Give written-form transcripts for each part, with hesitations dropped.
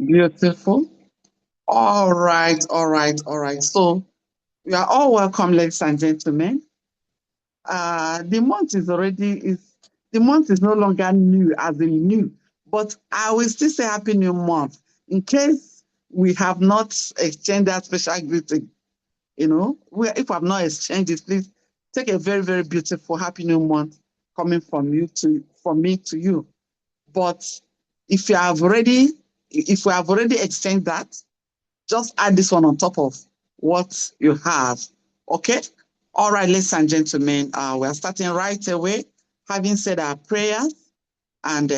Beautiful. All right, all right, all right. So you are all welcome, ladies and gentlemen. The month is already is the month is no longer new as in new, but I will still say Happy New Month in case we have not exchanged that special greeting. If I've not exchanged it, please take a very, very beautiful Happy New Month coming from me to you. But if you have already, if we have already exchanged that, just add this one on top of what you have. Okay? All right, ladies and gentlemen, we're starting right away. Having said our prayers and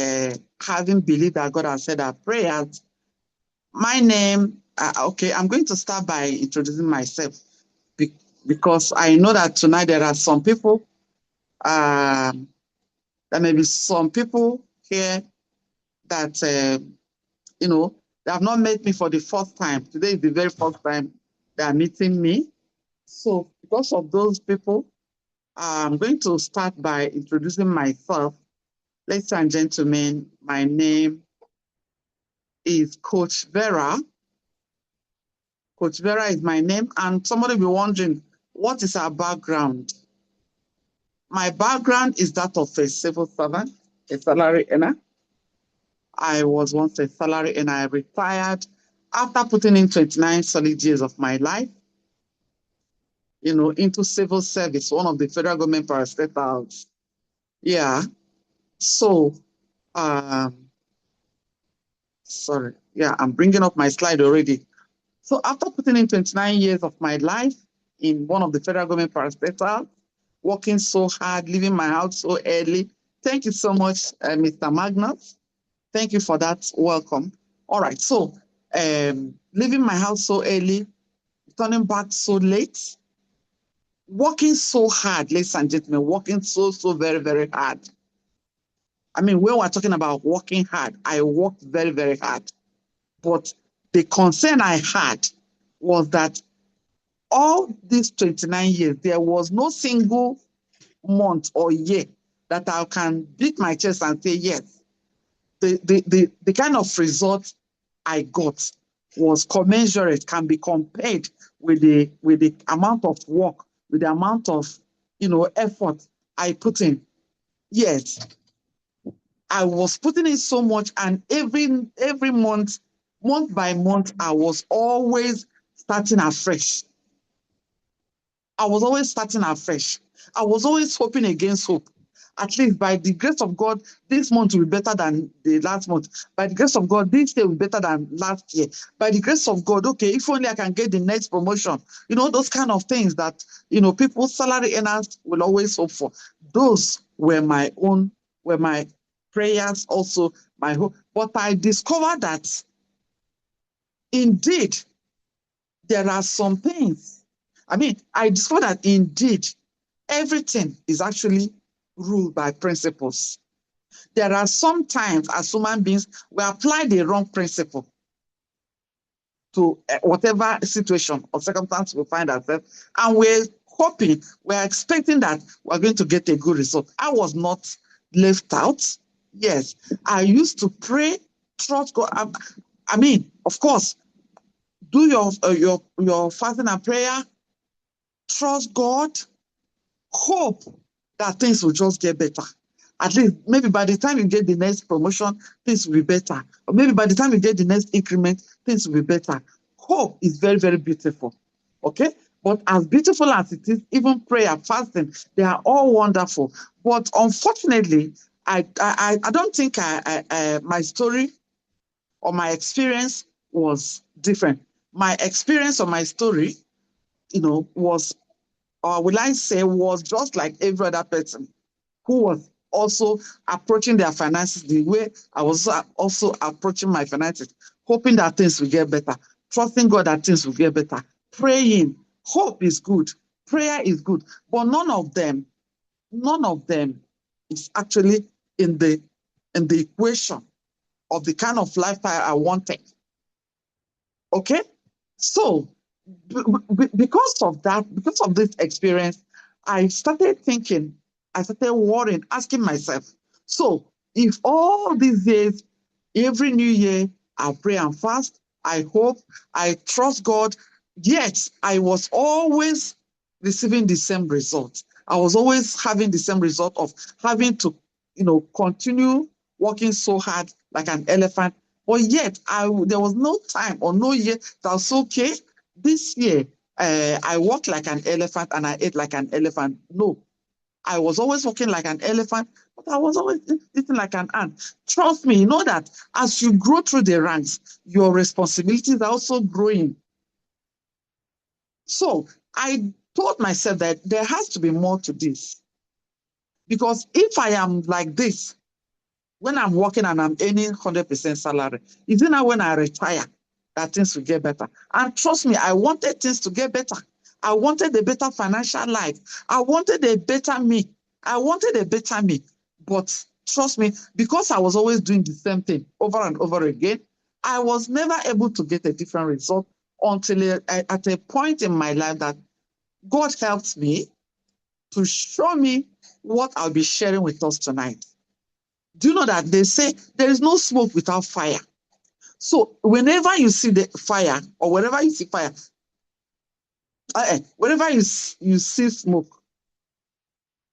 having believed that God has said our prayers, my name, okay, I'm going to start by introducing myself because I know that tonight there are some people, there may be some people here that, they have not met me for the first time. Today is the very first time they are meeting me. So because of those people, I'm going to start by introducing myself. Ladies and gentlemen, my name is Coach Vera. Coach Vera is my name, and somebody will be wondering, what is our background? My background is that of a civil servant, a salary earner. I was once a salary earner. I retired after putting in 29 solid years of my life, into civil service, one of the federal government parastatals. Yeah. So, um, sorry. Yeah, I'm bringing up my slide already. So after putting in 29 years of my life in one of the federal government parastatals, working so hard, leaving my house so early. Thank you so much, Mr. Magnus. Thank you for that. Welcome. All right. So, leaving my house so early, turning back so late, working so hard, ladies and gentlemen, working so, so very, very hard. I mean, when we're talking about working hard, I worked very, very hard. But the concern I had was that all these 29 years, there was no single month or year that I can beat my chest and say, yes, the kind of result I got was commensurate, can be compared with the amount of work, with the amount of effort I put in. Yes, I was putting in so much, and every month, month by month, I was always starting afresh. I was always starting afresh. I was always hoping against hope. At least by the grace of God, this month will be better than the last month. By the grace of God, this year will be better than last year. By the grace of God, okay, if only I can get the next promotion. Those kind of things that, people, salary earners will always hope for. Those were my prayers, also my hope. But I discovered that indeed there are some things. I mean, I discovered that indeed everything is actually ruled by principles. There are some times as human beings, we apply the wrong principle to whatever situation or circumstance we find ourselves, and we're hoping, we're expecting that we're going to get a good result. I was not left out. Yes, I used to pray, trust God. I mean, of course, do your fasting and prayer, trust God, hope that things will just get better. At least maybe by the time you get the next promotion, things will be better. Or maybe by the time you get the next increment, things will be better. Hope is very, very beautiful. Okay? But as beautiful as it is, even prayer, fasting, they are all wonderful. But unfortunately, I don't think my story or my experience was different. My experience or my story, was, or will I say, was just like every other person who was also approaching their finances the way I was also approaching my finances, hoping that things will get better, trusting God that things will get better, praying. Hope is good, prayer is good, but none of them is actually in the equation of the kind of lifestyle I wanted. Okay? So, because of that, because of this experience, I started thinking, I started worrying, asking myself, so if all these years, every new year, I pray and fast. I hope. I trust God. Yet I was always receiving the same result. I was always having the same result of having to, continue working so hard like an elephant. But yet there was no time or no year that was okay. This year, I walked like an elephant and I ate like an elephant. No, I was always walking like an elephant, but I was always eating like an ant. Trust me, you know that as you grow through the ranks, your responsibilities are also growing. So I told myself that there has to be more to this. Because if I am like this, when I'm working and I'm earning 100% salary, is it now when I retire that things will get better? And trust me, I wanted things to get better. I wanted a better financial life. I wanted a better me. I wanted a better me. But trust me, because I was always doing the same thing over and over again, I was never able to get a different result until at a point in my life that God helped me to show me what I'll be sharing with us tonight. Do you know that they say there is no smoke without fire? So whenever you see the fire, or whenever you see fire, whenever you see smoke,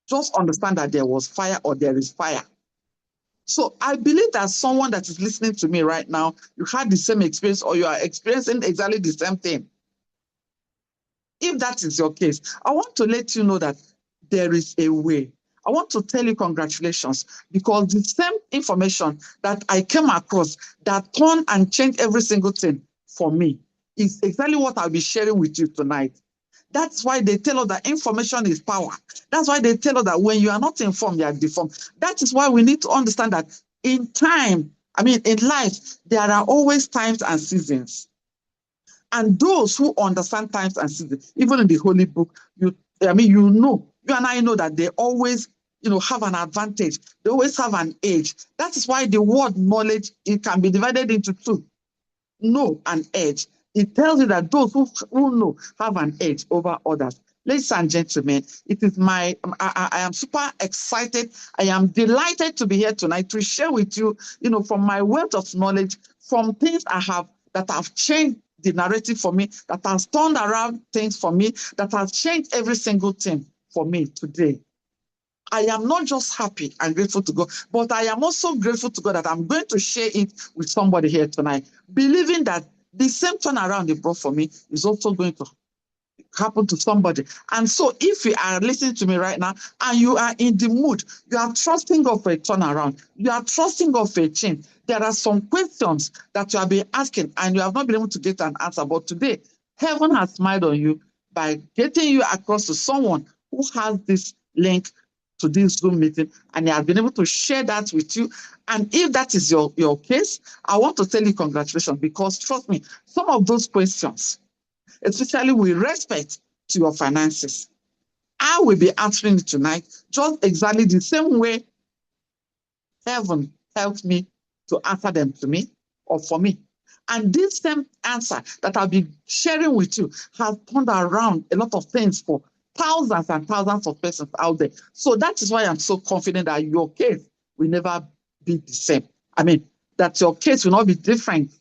just understand that there was fire or there is fire. So I believe that someone that is listening to me right now, you had the same experience or you are experiencing exactly the same thing. If that is your case, I want to let you know that there is a way. I want to tell you congratulations, because the same information that I came across that turned and changed every single thing for me is exactly what I'll be sharing with you tonight. That's why they tell us that information is power. That's why they tell us that when you are not informed, you are deformed. That is why we need to understand that in life, there are always times and seasons. And those who understand times and seasons, even in the Holy Book, you and I know that they always, have an advantage. They always have an edge. That is why the word knowledge, it can be divided into two. Know and edge. It tells you that those who know have an edge over others. Ladies and gentlemen, it is I am super excited. I am delighted to be here tonight to share with you, from my wealth of knowledge, from things that have changed the narrative for me, that has turned around things for me, that has changed every single thing for me today. I am not just happy and grateful to God, but I am also grateful to God that I'm going to share it with somebody here tonight, believing that the same turnaround they brought for me is also going to happen to somebody. And so if you are listening to me right now and you are in the mood, you are trusting God for a turnaround, you are trusting God for a change, there are some questions that you have been asking and you have not been able to get an answer. But today, heaven has smiled on you by getting you across to someone who has this link to this Zoom meeting, and he has been able to share that with you. And if that is your case, I want to tell you congratulations, because trust me, some of those questions, especially with respect to your finances, I will be answering it tonight just exactly the same way heaven helped me to answer them to me or for me. And this same answer that I'll be sharing with you has turned around a lot of things for thousands and thousands of persons out there. So that is why I'm so confident that your case will never be the same. That your case will not be different,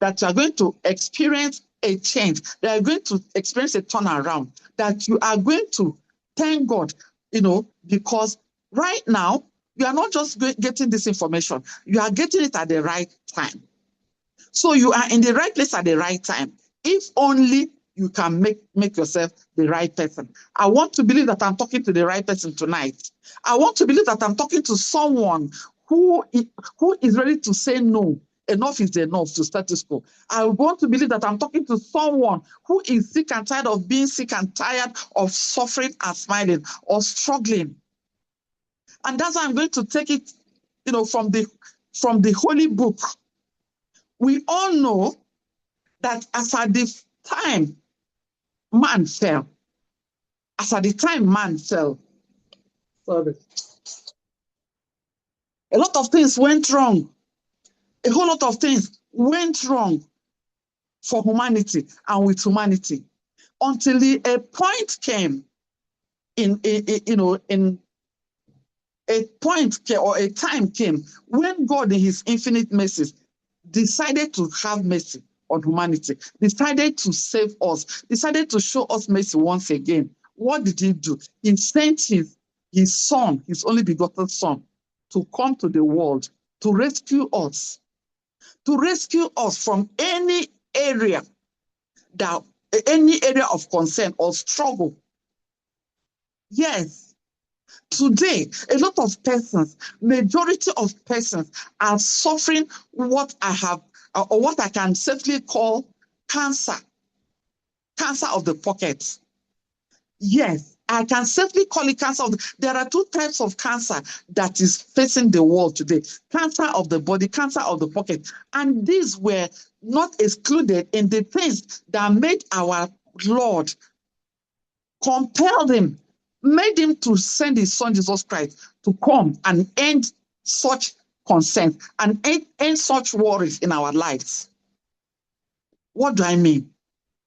that you are going to experience a change, that you are going to experience a turnaround, that you are going to thank God, because right now, you are not just getting this information, you are getting it at the right time. So you are in the right place at the right time. If only you can make yourself the right person. I want to believe that I'm talking to the right person tonight. I want to believe that I'm talking to someone who is ready to say no. Enough is enough to status quo. I want to believe that I'm talking to someone who is sick and tired of being sick and tired of suffering and smiling or struggling. And that's why I'm going to take it, from the Holy Book. We all know that as at the time man fell, sorry, a lot of things went wrong. A whole lot of things went wrong for humanity and with humanity, until a point came a time came when God, in his infinite mercies, decided to have mercy on humanity, decided to save us, decided to show us mercy once again. What did he do? He sent his son, his only begotten son, to come to the world to rescue us from any area of concern or struggle. Yes, today, a lot of persons, majority of persons are suffering what I have, or what I can safely call cancer of the pocket. Yes, I can safely call it cancer. There are two types of cancer that is facing the world today. Cancer of the body, cancer of the pocket. And these were not excluded in the things that made our Lord compelled him, made him to send his son Jesus Christ to come and end such concerns and end such worries in our lives. What do I mean?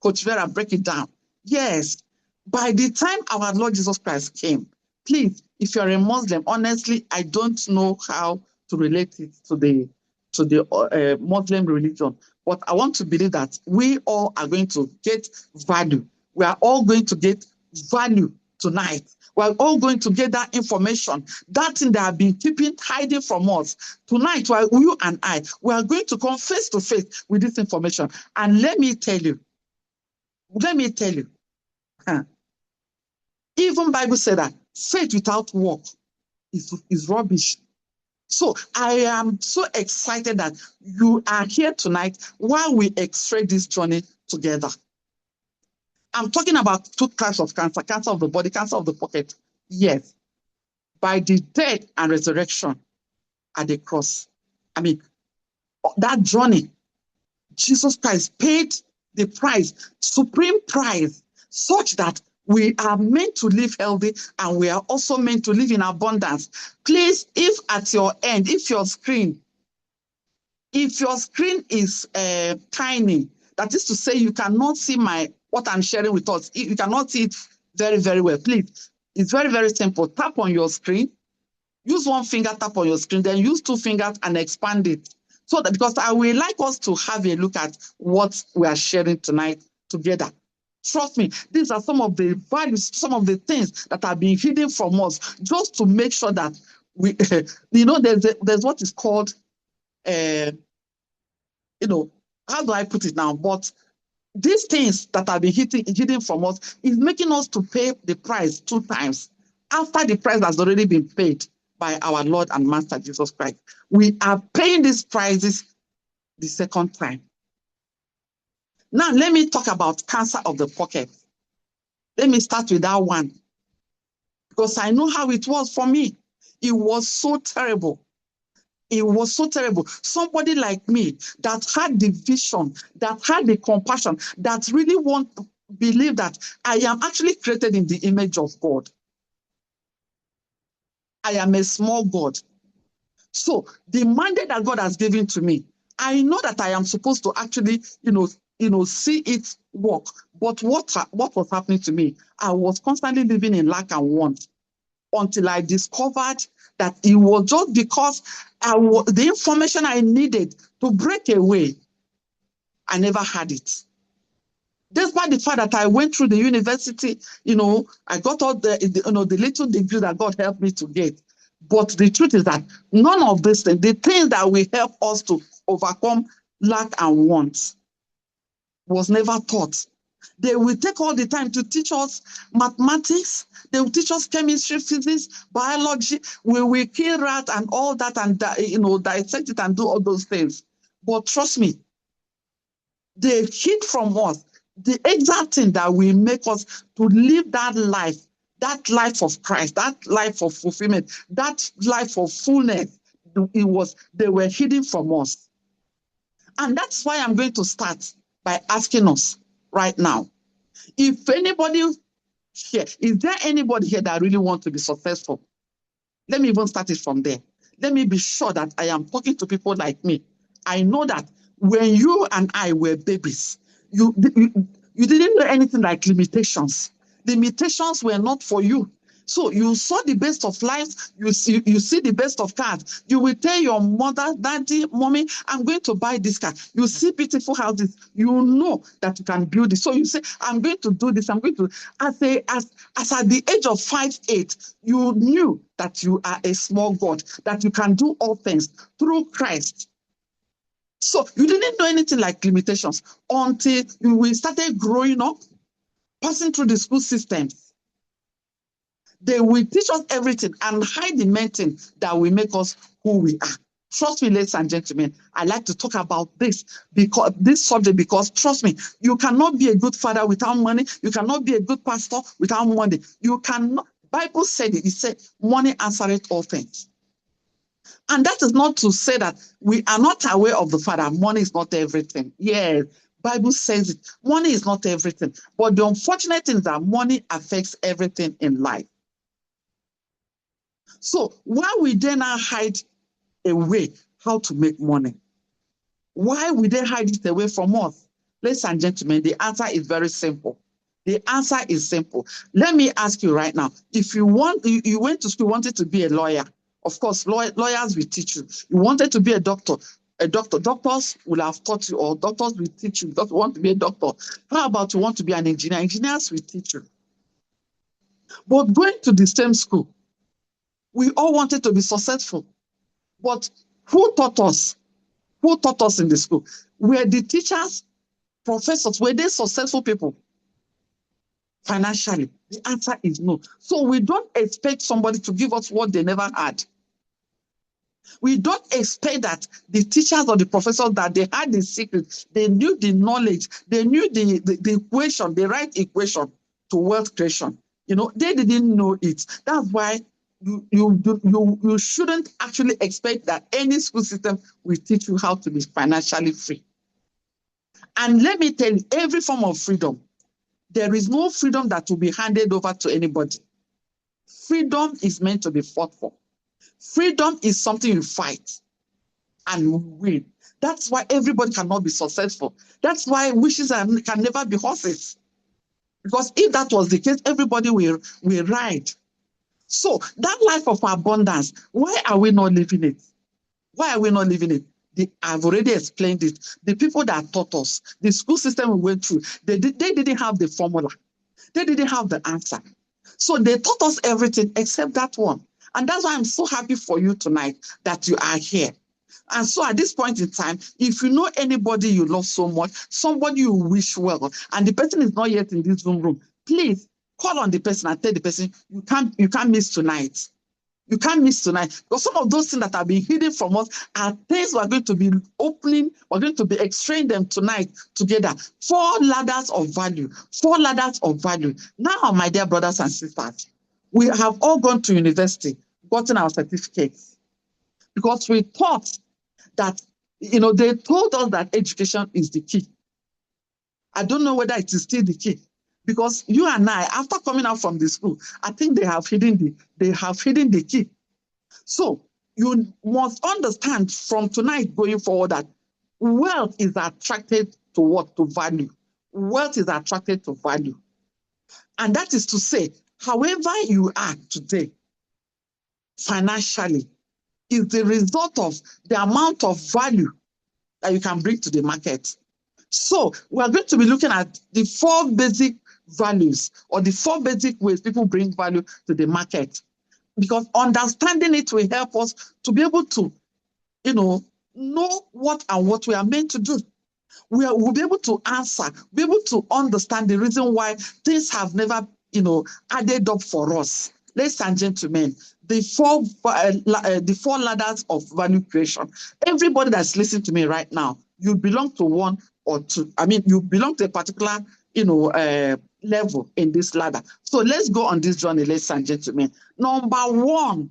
Coach Vera, break it down. Yes, by the time our Lord Jesus Christ came, please, if you're a Muslim, honestly, I don't know how to relate it to the Muslim religion, but I want to believe that we all are going to get value. We are all going to get value tonight. We are all going to get that information, that thing that have been hiding from us. Tonight, while you and I, we are going to come face to face with this information. And let me tell you, even Bible said that faith without work is rubbish. So I am so excited that you are here tonight while we x-ray this journey together. I'm talking about two types of cancer, cancer of the body, cancer of the pocket. Yes, by the death and resurrection at the cross. I mean, that journey, Jesus Christ paid the price, supreme price, such that we are meant to live healthy and we are also meant to live in abundance. Please, if at your end, if your screen is tiny, that is to say you cannot see what I'm sharing with us, you cannot see it very, very well, please, it's very, very simple. Tap on your screen, use one finger, tap on your screen, then use two fingers and expand it. So that, because I would like us to have a look at what we are sharing tonight together. Trust me, these are some of the values, some of the things that are being hidden from us, just to make sure that we, there's what is called, how do I put it now? But these things that are being hidden from us is making us to pay the price 2 times after the price has already been paid by our Lord and Master Jesus Christ. We are paying these prices the second time. Now, let me talk about cancer of the pocket. Let me start with that one, because I know how it was for me. It was so terrible. It was so terrible. Somebody like me that had the vision, that had the compassion, that really want to believe that I am actually created in the image of God. I am a small God. So the mandate that God has given to me, I know that I am supposed to actually, see it work. But what was happening to me? I was constantly living in lack and want until I discovered that it was just because the information I needed to break away, I never had it. Despite the fact that I went through the university, I got all the little degree that God helped me to get. But the truth is that none of these things, the things that will help us to overcome lack and want, was never taught. They will take all the time to teach us mathematics. They will teach us chemistry, physics, biology. We will kill rat and all that and dissect it and do all those things. But trust me, they hid from us the exact thing that will make us to live that life of Christ, that life of fulfillment, that life of fullness. They were hidden from us. And that's why I'm going to start by asking us right now, if anybody here, is there anybody here that really wants to be successful? Let me even start it from there. Let me be sure that I am talking to people like me. I know that when you and I were babies, you didn't know anything like limitations. Limitations were not for you. So you saw the best of life, you see the best of cars. You will tell your mother, daddy, mommy, I'm going to buy this car. You see beautiful houses, you know that you can build it. So you say, I'm going to do this, I'm going to, as at the age of 5, 8, you knew that you are a small God, that you can do all things through Christ. So you didn't know anything like limitations until we started growing up, passing through the school systems. They will teach us everything and hide the main thing that will make us who we are. Trust me, ladies and gentlemen, I like to talk about this subject because trust me, you cannot be a good father without money. You cannot be a good pastor without money. You cannot. Bible said it. It said, money answereth all things. And that is not to say that we are not aware of the fact that money is not everything. Yes, Bible says it. Money is not everything. But the unfortunate thing is that money affects everything in life. So why we then now hide away how to make money? Why would they hide it away from us? Ladies and gentlemen, the answer is very simple. The answer is simple. Let me ask you right now, if you went to school, wanted to be a lawyer, of course, lawyers will teach you. You wanted to be a doctor, doctors will have taught you, or doctors will teach you. You don't want to be a doctor. How about you want to be an engineer? Engineers will teach you. But going to the same school, we all wanted to be successful. But who taught us? Who taught us in the school? Were the teachers, professors, were they successful people financially? The answer is no. So we don't expect somebody to give us what they never had. We don't expect that the teachers or the professors, that they had the secret, they knew the knowledge, they knew the equation, the right equation to wealth creation. You know, they didn't know it. That's why you shouldn't actually expect that any school system will teach you how to be financially free. And let me tell you, every form of freedom, there is no freedom that will be handed over to anybody. Freedom is meant to be fought for. Freedom is something you fight and win. That's why everybody cannot be successful. That's why wishes can never be horses. Because if that was the case, everybody will ride. So that life of abundance, why are we not living it? Why are we not living it? I've already explained it. The people that taught us, the school system we went through, they didn't have the formula. They didn't have the answer. So they taught us everything except that one. And that's why I'm so happy for you tonight that you are here. And so at this point in time, if you know anybody you love so much, somebody you wish well, and the person is not yet in this room, please call on the person and tell the person, you can't miss tonight. You can't miss tonight. Because some of those things that have been hidden from us are things we're going to be opening, we're going to be extracting them tonight together. 4 ladders of value. 4 ladders of value. Now, my dear brothers and sisters, we have all gone to university, gotten our certificates, because we thought that, they told us that education is the key. I don't know whether it is still the key. Because you and I, after coming out from the school, I think they have hidden the key. So you must understand from tonight going forward that wealth is attracted to what? To value. Wealth is attracted to value. And that is to say, however you are today, financially, is the result of the amount of value that you can bring to the market. So we are going to be looking at the 4 basic values, or the 4 basic ways people bring value to the market, because understanding it will help us to be able to, know what and what we are meant to do. We'll be able to answer, be able to understand the reason why things have never, added up for us. Ladies and gentlemen, the 4 ladders of value creation. Everybody that's listening to me right now, you belong to one or two. I mean, you belong to a particular, level in this ladder. So let's go on this journey, ladies and gentlemen. Number one,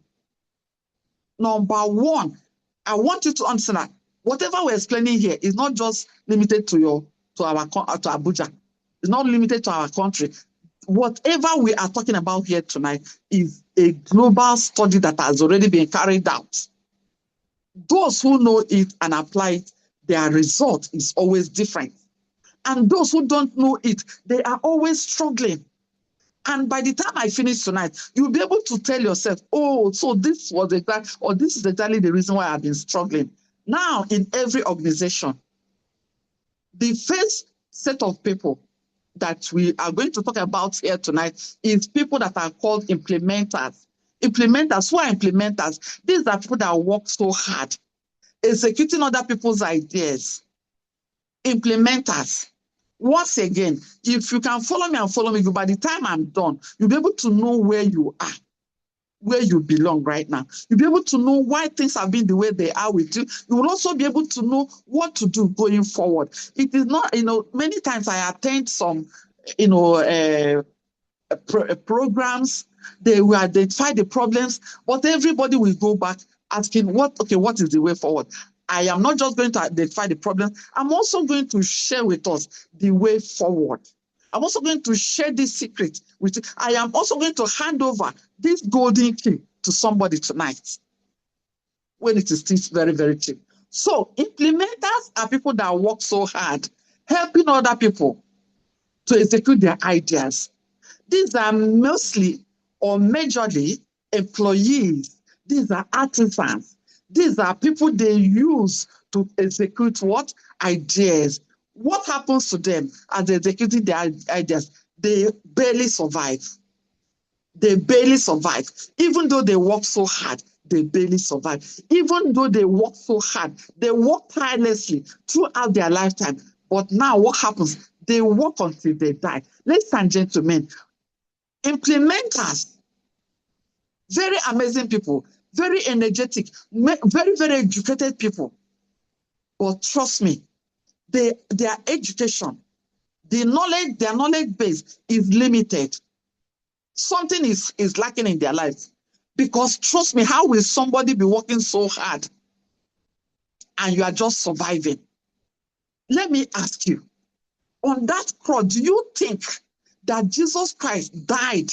I want you to understand that whatever we're explaining here is not just limited to Abuja. It's not limited to our country. Whatever we are talking about here tonight is a global study that has already been carried out. Those who know it and apply it, their result is always different. And those who don't know it, they are always struggling. And by the time I finish tonight, you'll be able to tell yourself, oh, so this was exactly, or this is exactly the reason why I've been struggling. Now, in every organization, the first set of people that we are going to talk about here tonight is people that are called implementers. Implementers, who are implementers? These are people that work so hard, executing other people's ideas. Implementers. Once again, if you can follow me and follow me, by the time I'm done, you'll be able to know where you are, where you belong right now. You'll be able to know why things have been the way they are with you. You will also be able to know what to do going forward. It is not, many times I attend some, programs, they will identify the problems, but everybody will go back asking, what is the way forward? I am not just going to identify the problems, I'm also going to share with us the way forward. I'm also going to share this secret with you. I am also going to hand over this golden key to somebody tonight when it is still very, very cheap. So implementers are people that work so hard, helping other people to execute their ideas. These are mostly or majorly employees. These are artisans. These are people they use to execute what? Ideas. What happens to them as they execute their ideas? They barely survive. They barely survive. Even though they work so hard, they barely survive. Even though they work so hard, they work tirelessly throughout their lifetime. But now what happens? They work until they die. Ladies and gentlemen, implementers, very amazing people, very energetic, very, very educated people. But trust me, their education, their knowledge base is limited. Something is lacking in their lives. Because trust me, how will somebody be working so hard and you are just surviving? Let me ask you, on that cross, do you think that Jesus Christ died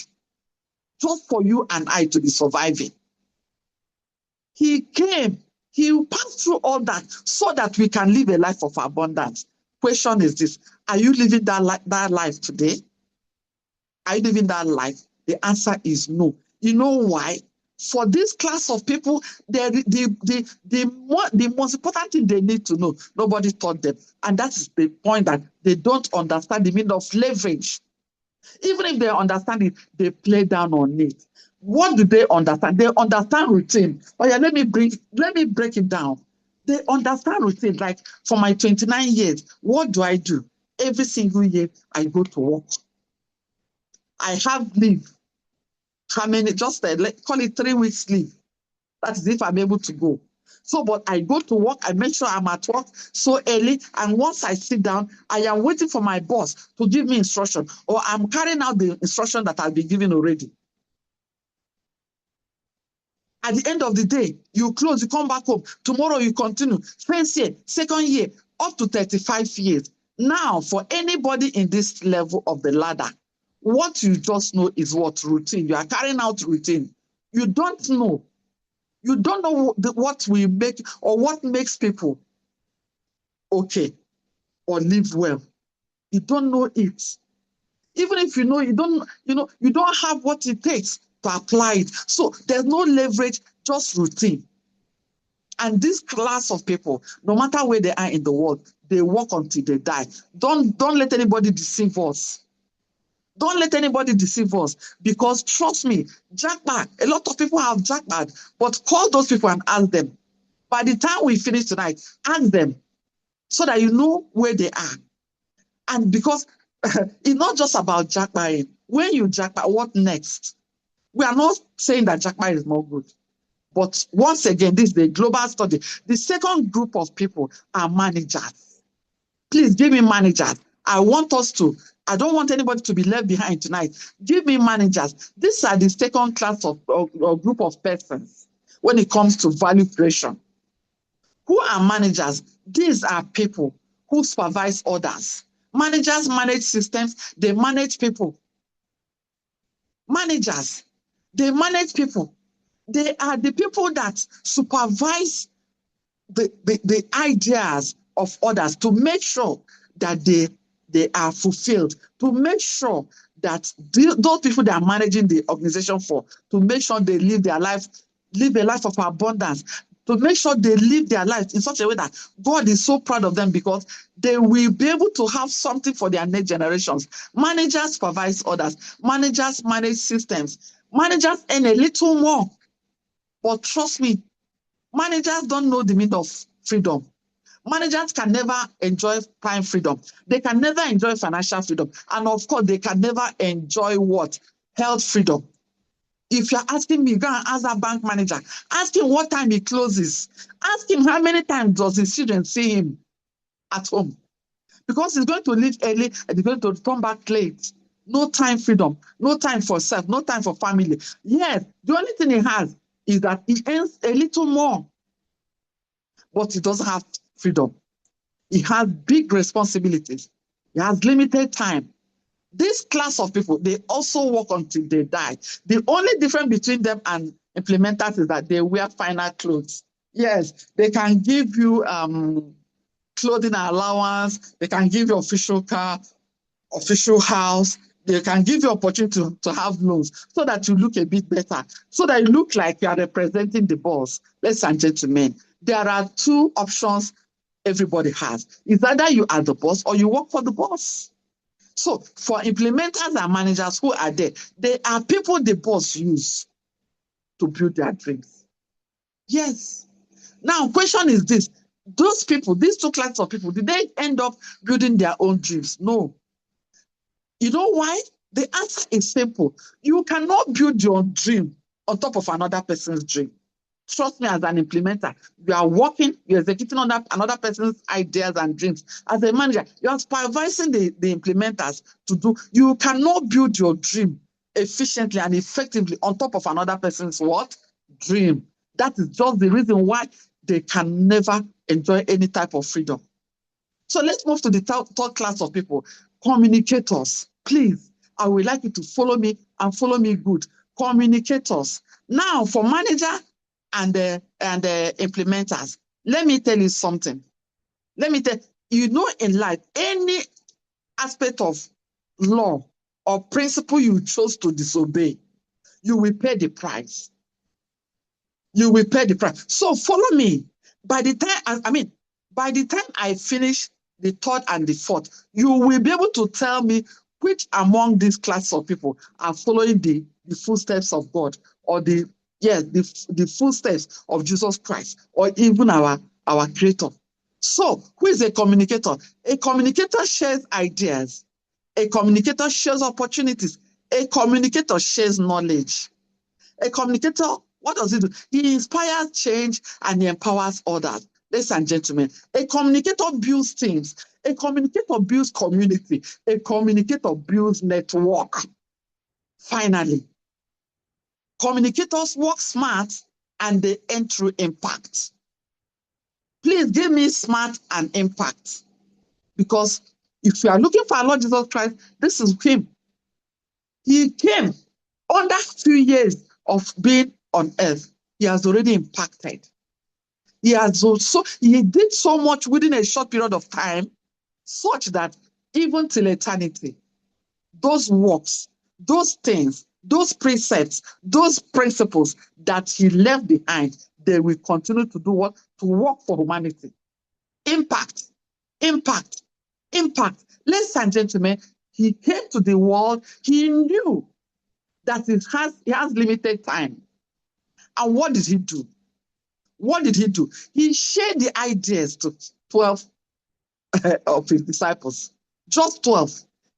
just for you and I to be surviving? He came, he passed through all that so that we can live a life of abundance. Question is this: are you living that life today? Are you living that life? The answer is no. You know why? For this class of people, the most important thing they need to know, nobody taught them. And that is the point, that they don't understand the meaning of leverage. Even if they understand it, they play down on it. What do they understand? They understand routine. Oh yeah, let me break it down. They understand routine. Like for my 29 years, what do I do? Every single year, I go to work. I have leave. How many? Just call it 3 weeks leave. That is if I'm able to go. So, but I go to work, I make sure I'm at work so early, and once I sit down, I am waiting for my boss to give me instruction, or I'm carrying out the instruction that I've been given already. At the end of the day, you close, you come back home. Tomorrow you continue. First year, second year, up to 35 years. Now, for anybody in this level of the ladder, what you just know is what? Routine. You are carrying out routine. You don't know. You don't know what will make or what makes people okay or live well. You don't know it. Even if you know, you don't have what it takes to apply it. So there's no leverage, just routine. And this class of people, no matter where they are in the world, they work until they die. Don't let anybody deceive us. Don't let anybody deceive us, because trust me, jackpot, a lot of people have jackpot, but call those people and ask them. By the time we finish tonight, ask them so that you know where they are. And because it's not just about jackpotting. When you jackpot, what next? We are not saying that jackpot is not good. But once again, this is the global study. The second group of people are managers. Please give me managers. I don't want anybody to be left behind tonight. Give me managers. These are the second class of group of persons when it comes to value creation. Who are managers? These are people who supervise others. Managers manage systems. They manage people. Managers, they manage people. They are the people that supervise the ideas of others to make sure that they are fulfilled, to make sure that those people that are managing the organization for, to make sure they live their life, live a life of abundance, to make sure they live their life in such a way that God is so proud of them, because they will be able to have something for their next generations. Managers supervise others. Managers manage systems. Managers earn a little more. But trust me, managers don't know the meaning of freedom. Managers can never enjoy time freedom. They can never enjoy financial freedom. And of course, they can never enjoy what? Health freedom. If you're asking me, go and ask that bank manager. Ask him what time he closes. Ask him how many times does his children see him at home. Because he's going to leave early and he's going to come back late. No time freedom. No time for self. No time for family. Yes, the only thing he has is that he earns a little more. But he doesn't have freedom. He has big responsibilities. He has limited time. This class of people, they also work until they die. The only difference between them and implementers is that they wear finer clothes. Yes, they can give you clothing allowance. They can give you official car, official house. They can give you opportunity to have loans so that you look a bit better, so that you look like you are representing the boss. Ladies and gentlemen, there are two options everybody has. It's either you are the boss or you work for the boss. So for implementers and managers who are there, they are people the boss use to build their dreams. Yes. Now, question is this. Those people, these two classes of people, did they end up building their own dreams? No. You know why? The answer is simple. You cannot build your dream on top of another person's dream. Trust me, as an implementer, you are working, you're executing on another person's ideas and dreams. As a manager, you are supervising the implementers to do. You cannot build your dream efficiently and effectively on top of another person's what? Dream. That is just the reason why they can never enjoy any type of freedom. So let's move to the third class of people, communicators. Please, I would like you to follow me and follow me good. Communicators. Now, for manager and implementers, let me tell you something. Let me tell you, in life, any aspect of law or principle you chose to disobey, you will pay the price. You will pay the price. So follow me. By the time I finish the third and the fourth, you will be able to tell me which among these classes of people are following the footsteps of God, or the footsteps of Jesus Christ, or even our Creator. So, who is a communicator? A communicator shares ideas. A communicator shares opportunities. A communicator shares knowledge. A communicator, what does he do? He inspires change and he empowers others. Ladies and gentlemen, a communicator builds teams. A communicator builds community. A communicator builds network. Finally, communicators work smart and they earn through impact. Please give me smart and impact. Because if you are looking for our Lord Jesus Christ, this is him. He came under 2 years of being on earth. He has already impacted. He did so much within a short period of time, such that even till eternity, those works, those things, those precepts, those principles that he left behind, they will continue to do what? To work for humanity. Impact, impact, impact. Ladies and gentlemen, he came to the world, he knew that he has limited time. And what did he do? What did he do? He shared the ideas to 12 of his disciples. Just 12.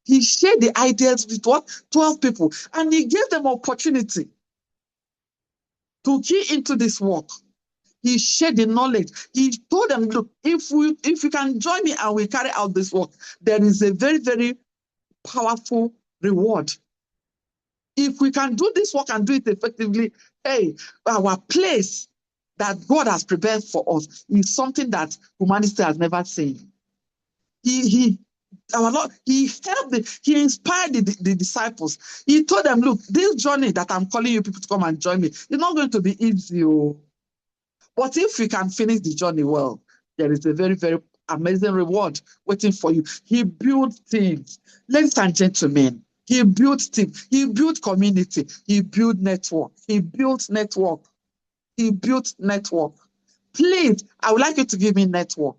He shared the ideas with what? 12 people. And he gave them opportunity to key into this work. He shared the knowledge. He told them, look, if you can join me and we carry out this work, there is a very, very powerful reward. If we can do this work and do it effectively, hey, our place that God has prepared for us is something that humanity has never seen. Our Lord, he inspired the disciples. He told them, look, this journey that I'm calling you people to come and join me, it's not going to be easy. But if we can finish the journey well, there is a very, very amazing reward waiting for you. He built things. Ladies and gentlemen, He built team. He built community. He built network. He built network. He built network. Please, I would like you to give me network.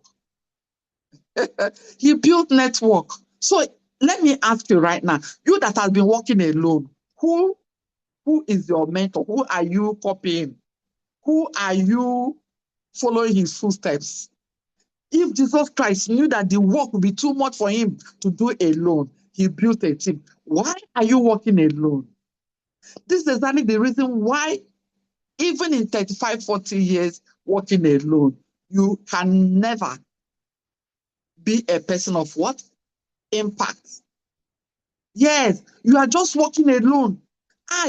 He built network. So let me ask you right now, you that has been working alone, who is your mentor? Who are you copying? Who are you following his footsteps? If Jesus Christ knew that the work would be too much for him to do alone, he built a team. Why are you working alone? This is exactly the reason why, even in 35, 40 years working alone, you can never be a person of what? Impact. Yes, you are just working alone.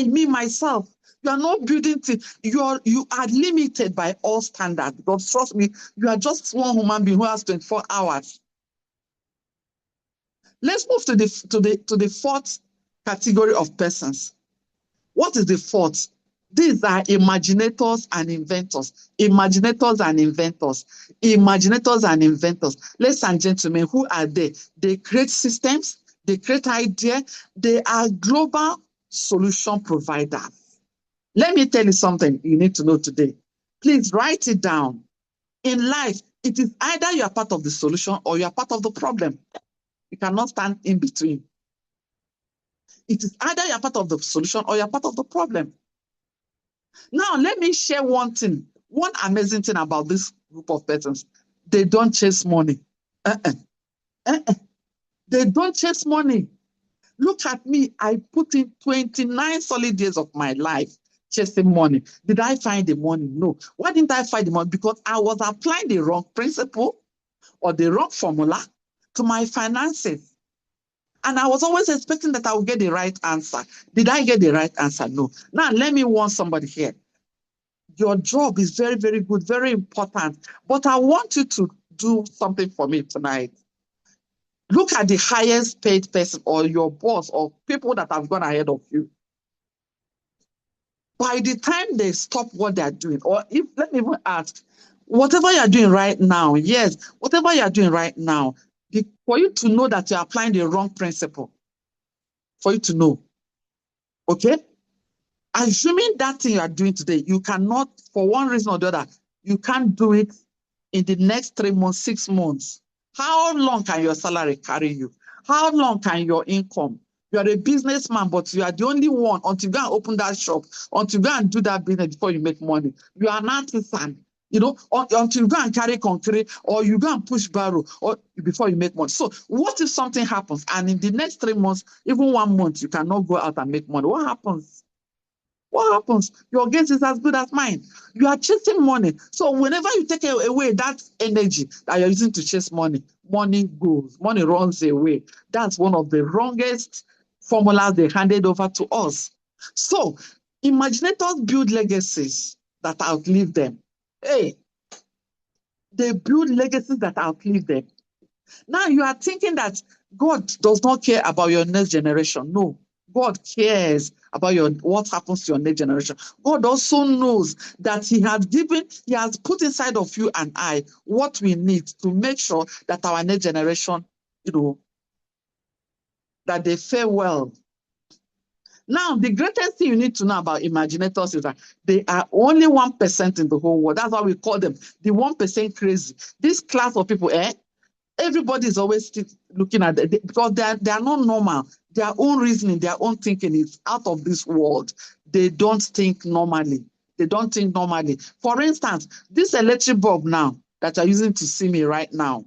Me, myself, you are not building things. You are limited by all standards. Because trust me, you are just one human being who has 24 hours. Let's move to the fourth category of persons. What is the fourth? These are imaginators and inventors. Imaginators and inventors. Imaginators and inventors. Ladies and gentlemen, who are they? They create systems. They create ideas. They are global solution providers. Let me tell you something you need to know today. Please write it down. In life, it is either you are part of the solution or you are part of the problem. You cannot stand in between. It is either you are part of the solution or you are part of the problem. Now, let me share one thing, one amazing thing about this group of persons. They don't chase money. They don't chase money. Look at me. I put in 29 solid years of my life chasing money. Did I find the money? No. Why didn't I find the money? Because I was applying the wrong principle or the wrong formula to my finances. And I was always expecting that I would get the right answer. Did I get the right answer? No. Now, let me warn somebody here. Your job is very, very good, very important. But I want you to do something for me tonight. Look at the highest paid person or your boss or people that have gone ahead of you. By the time they stop what they're doing, or if, let me even ask, whatever you're doing right now, yes, whatever you're doing right now, for you to know that you're applying the wrong principle, for you to know, okay? Assuming that thing you are doing today, you cannot, for one reason or the other, you can't do it in the next 3 months, 6 months. How long can your salary carry you? How long can your income? You are a businessman, but you are the only one until you go and open that shop, until you go and do that business before you make money. You are an artisan, until you go and carry concrete or you go and push barrow or before you make money. So what if something happens and in the next 3 months, even 1 month, you cannot go out and make money? What happens? What happens? Your gains is as good as mine. You are chasing money. So whenever you take away that energy that you're using to chase money, money goes, money runs away. That's one of the wrongest formulas they handed over to us. So imaginators build legacies that outlive them. Hey, they build legacies that outlive them. Now you are thinking that God does not care about your next generation. No. God cares about what happens to your next generation. God also knows that He has put inside of you and I what we need to make sure that our next generation, that they fare well. Now, the greatest thing you need to know about imaginators is that they are only 1% in the whole world. That's why we call them the 1% crazy. This class of people, everybody is always looking at it because they are not normal. Their own reasoning, their own thinking is out of this world. They don't think normally. They don't think normally. For instance, this electric bulb now that you're using to see me right now,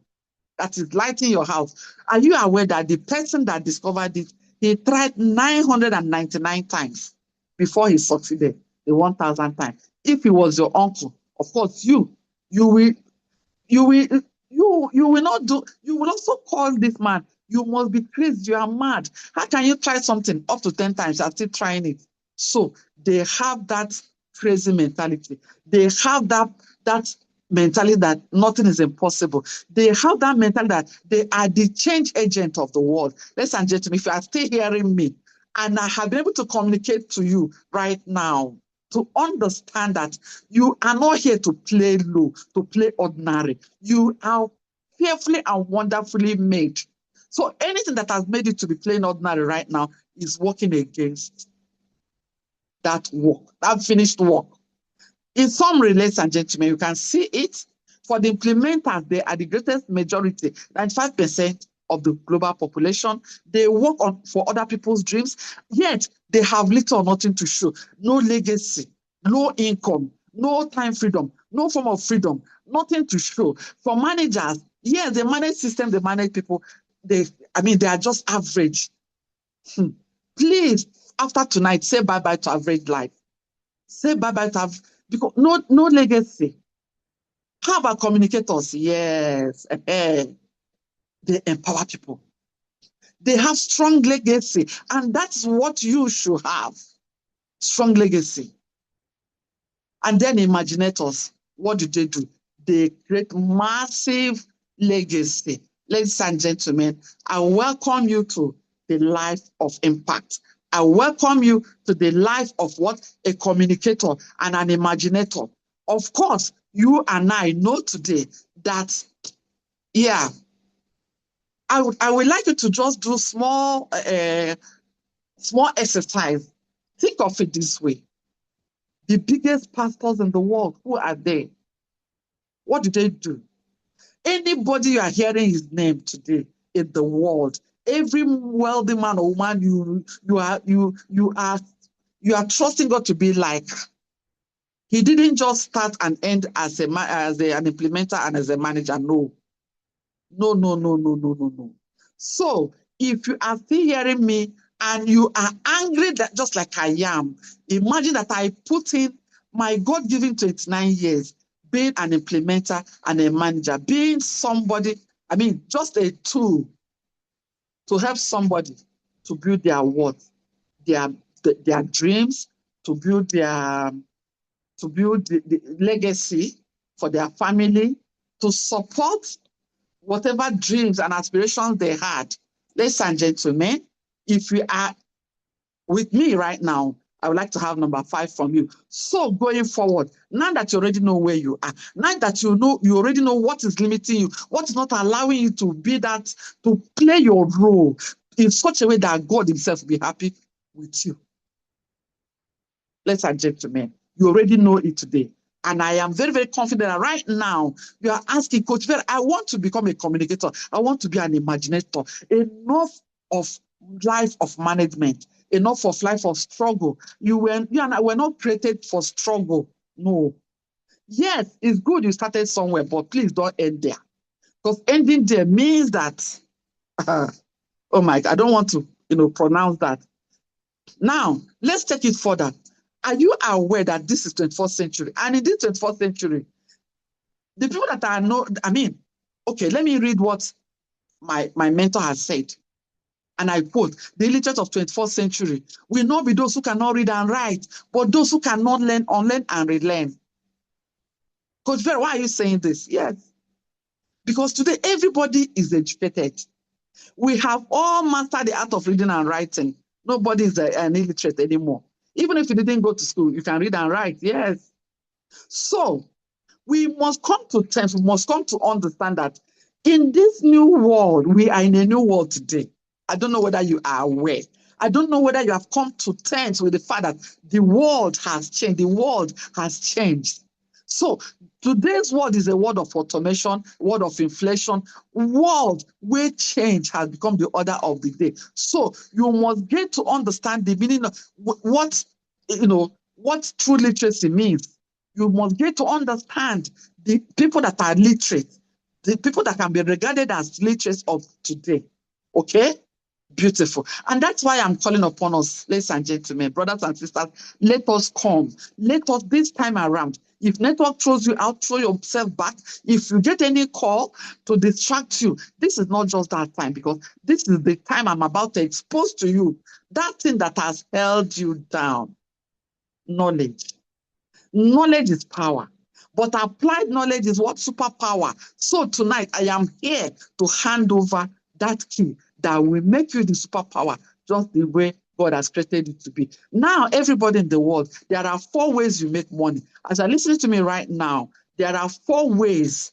that is lighting your house. Are you aware that the person that discovered it, he tried 999 times before he succeeded the 1,000 times? If he was your uncle, of course, you will not do, you will also call this man, you must be crazy, you are mad. How can you try something up to 10 times and still trying it? So they have that crazy mentality. They have that mentality that nothing is impossible. They have that mentality that they are the change agent of the world. Ladies and gentlemen, if you are still hearing me and I have been able to communicate to you right now, to understand that you are not here to play low, to play ordinary. You are fearfully and wonderfully made. So anything that has made it to be plain ordinary right now is working against that work, that finished work. In some relays and gentlemen, you can see it. For the implementers, they are the greatest majority, 95% of the global population. They work on for other people's dreams, yet they have little or nothing to show. No legacy, no income, no time freedom, no form of freedom, nothing to show. For managers, yes, they manage systems, they manage people. They are just average. Please, after tonight, say bye-bye to average life. Say bye-bye to because no legacy. How about communicators? Yes. They empower people. They have strong legacy, and that's what you should have. Strong legacy. And then imaginators, what do? They create massive legacy. Ladies and gentlemen, I welcome you to the life of impact. I welcome you to the life of what? A communicator and an imaginator. Of course, you and I know today that, yeah, I would like you to just do small exercise. Think of it this way. The biggest pastors in the world, who are they? What do they do? Anybody you are hearing his name today in the world, every wealthy man or woman you are trusting God to be like. He didn't just start and end as an implementer and as a manager. No. So if you are still hearing me and you are angry that just like I am, imagine that I put in my God-given 29 years being an implementer and a manager, being somebody, just a tool to help somebody to build their what, their dreams, to build the legacy for their family, to support whatever dreams and aspirations they had. Ladies and gentlemen, if you are with me right now, I would like to have number 5 from you. So going forward, now that you already know where you are, now that you already know what is limiting you, what is not allowing you to be that, to play your role in such a way that God himself will be happy with you. Ladies and gentlemen, you already know it today. And I am very, very confident that right now you are asking, Coach Vera, I want to become a communicator. I want to be an imaginator. Enough of life of management. Enough of life of struggle. You and I were not created for struggle. No. Yes, it's good you started somewhere, but please don't end there. Because ending there means that, oh my God, I don't want to, pronounce that. Now, let's take it further. Are you aware that this is 21st century? And in this 21st century, the people that are okay, let me read what my mentor has said. And I quote, the illiterate of 21st century will not be those who cannot read and write, but those who cannot unlearn and relearn. Coach Vera, why are you saying this? Yes. Because today, everybody is educated. We have all mastered the art of reading and writing. Nobody is an illiterate anymore. Even if you didn't go to school, you can read and write. Yes. So we must come to terms, we must come to understand that in this new world, we are in a new world today. I don't know whether you are aware. I don't know whether you have come to terms with the fact that the world has changed. The world has changed. So today's world is a world of automation, world of inflation, world where change has become the order of the day. So you must get to understand the meaning of what true literacy means. You must get to understand the people that are literate, the people that can be regarded as literates of today. Okay? Beautiful. And that's why I'm calling upon us, ladies and gentlemen, brothers and sisters, let us come. Let us this time around. If network throws you out, throw yourself back. If you get any call to distract you, this is not just that time, because this is the time I'm about to expose to you that thing that has held you down. Knowledge. Knowledge is power. But applied knowledge is what? Superpower. So tonight, I am here to hand over that key that will make you the superpower, just the way God has created it to be. Now, everybody in the world, there are 4 ways you make money. As you're listening to me right now, there are 4 ways.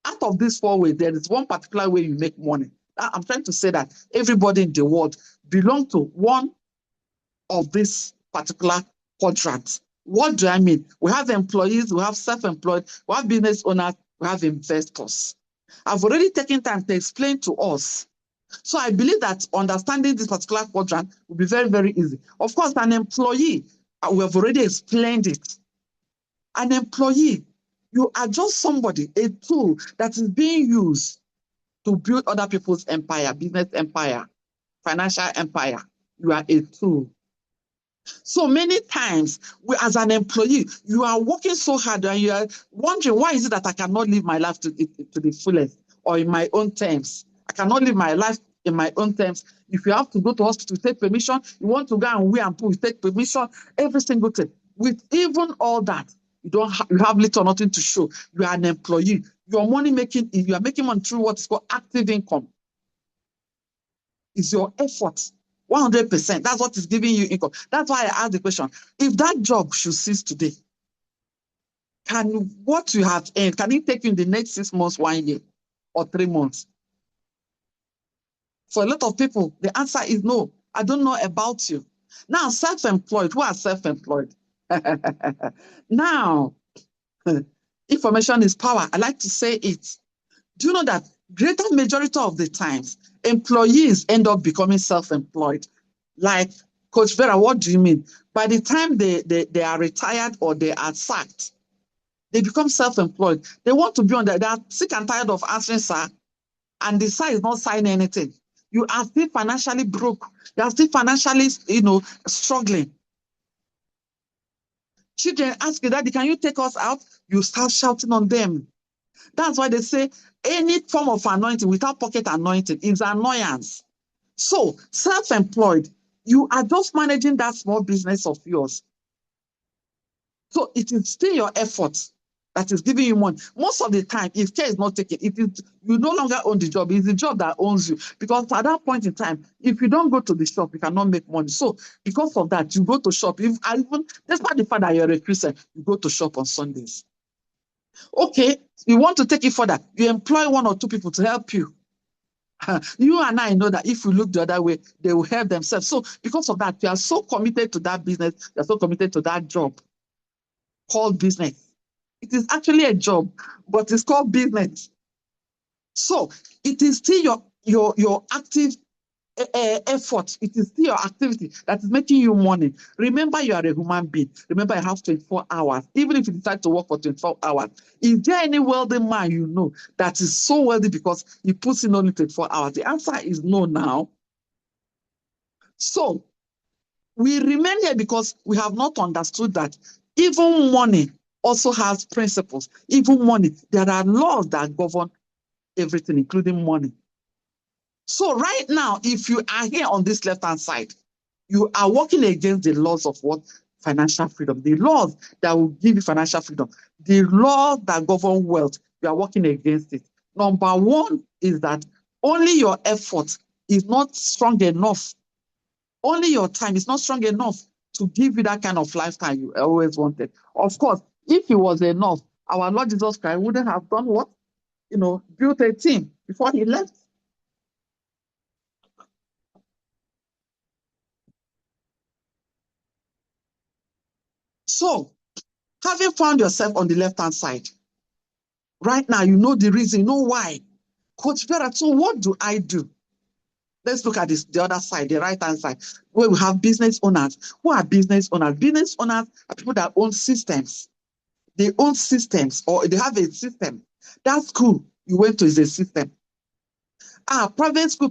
Out of these 4 ways, there is one particular way you make money. I'm trying to say that everybody in the world belongs to one of this particular quadrant. What do I mean? We have employees, we have self-employed, we have business owners, we have investors. I've already taken time to explain to us. So I believe that understanding this particular quadrant will be very, very easy. Of course, an employee, we have already explained it. An employee, you are just somebody, a tool that is being used to build other people's empire, business empire, financial empire. You are a tool. So many times, as an employee, you are working so hard and you are wondering, why is it that I cannot live my life to the fullest or in my own terms? I cannot live my life in my own terms. If you have to go to hospital, take permission. You want to go and wear and pull, take permission, every single thing. With even all that, you have little or nothing to show. You are an employee. Your money making, you are making money through what is called active income. It's your effort. 100%. That's what is giving you income. That's why I asked the question. If that job should cease today, can what you have earned, can it take you in the next 6 months, 1 year, or 3 months? For a lot of people, the answer is no. I don't know about you. Now, self-employed. Who are self-employed? Now, information is power. I like to say it. Do you know that greater majority of the times, employees end up becoming self-employed? Like, Coach Vera, what do you mean? By the time they are retired or they are sacked, they become self-employed. They want to be on that. They are sick and tired of answering, sir, and the sir is not signing anything. You are still financially broke. You are still financially, struggling. Children ask you, Daddy, can you take us out? You start shouting on them. That's why they say any form of anointing without pocket anointing is annoyance. So, self-employed, you are just managing that small business of yours. So, it is still your effort that is giving you money. Most of the time, if care is not taken, you no longer own the job. It's the job that owns you. Because at that point in time, if you don't go to the shop, you cannot make money. So, because of that, you go to shop. Even despite the fact that you're a Christian, you go to shop on Sundays. Okay, you want to take it further. You employ 1 or 2 people to help you. You and I know that if we look the other way, they will help themselves. So because of that, you are so committed to that business, you are so committed to that job called business. It is actually a job, but it's called business. So it is still your active effort. It is still your activity that is making you money. Remember, you are a human being. Remember, you have 24 hours. Even if you decide to work for 24 hours, is there any wealthy man you know that is so wealthy because he puts in only 24 hours? The answer is no now. So we remain here because we have not understood that even money also has principles. Even money, there are laws that govern everything, including money. So right now, if you are here on this left-hand side, you are working against the laws of what? Financial freedom. The laws that will give you financial freedom. The laws that govern wealth, you are working against it. Number one is that only your effort is not strong enough. Only your time is not strong enough to give you that kind of lifestyle you always wanted. Of course, if it was enough, our Lord Jesus Christ wouldn't have done what? Built a team before he left. So, having found yourself on the left-hand side, right now, you know the reason, you know why. Coach Vera, so what do I do? Let's look at the other side, the right-hand side, where we have business owners. Who are business owners? Business owners are people that own systems. They own systems, or they have a system. That school you went to is a system. Private school.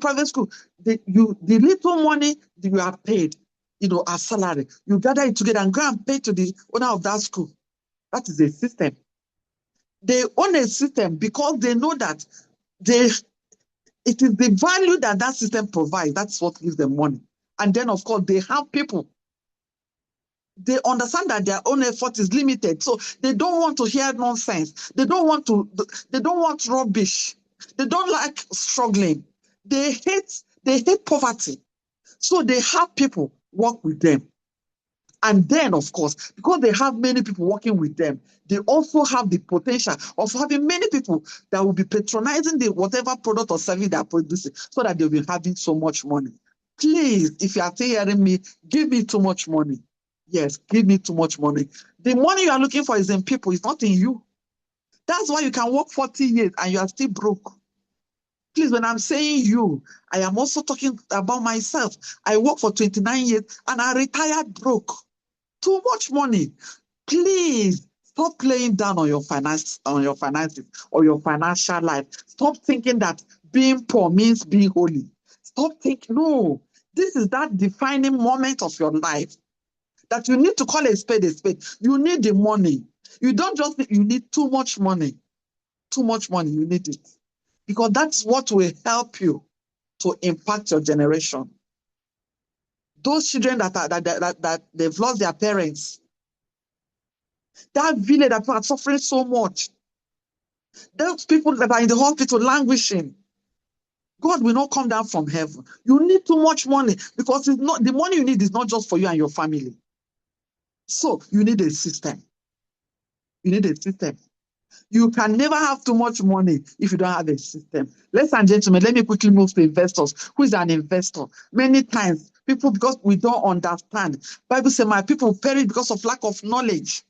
The little money that you are paid, as salary, you gather it together and go and pay to the owner of that school. That is a system. They own a system because they know that it is the value that system provides. That's what gives them money. And then, of course, they have people. They understand that their own effort is limited. So they don't want to hear nonsense. They don't want rubbish. They don't like struggling. They hate poverty. So they have people work with them. And then, of course, because they have many people working with them, they also have the potential of having many people that will be patronizing the whatever product or service they are producing so that they'll be having so much money. Please, if you are still hearing me, give me too much money. Yes, give me too much money. The money you are looking for is in people, it's not in you. That's why you can work 40 years and you are still broke. Please, when I'm saying you, I am also talking about myself. I worked for 29 years and I retired broke. Too much money. Please stop playing down on your finances or your financial life. Stop thinking that being poor means being holy. Stop thinking, no, this is that defining moment of your life that you need to call a spade a spade. You need the money. You don't just need, you need too much money. Too much money, you need it. Because that's what will help you to impact your generation. Those children that they've lost their parents, that village that are suffering so much, those people that are in the hospital languishing, God will not come down from heaven. You need too much money because it's not the money you need is not just for you and your family. So you need a system. You need a system. You can never have too much money if you don't have a system. Ladies and gentlemen, let me quickly move to investors. Who is an investor? Many times, people, because we don't understand, Bible says, my people perish because of lack of knowledge.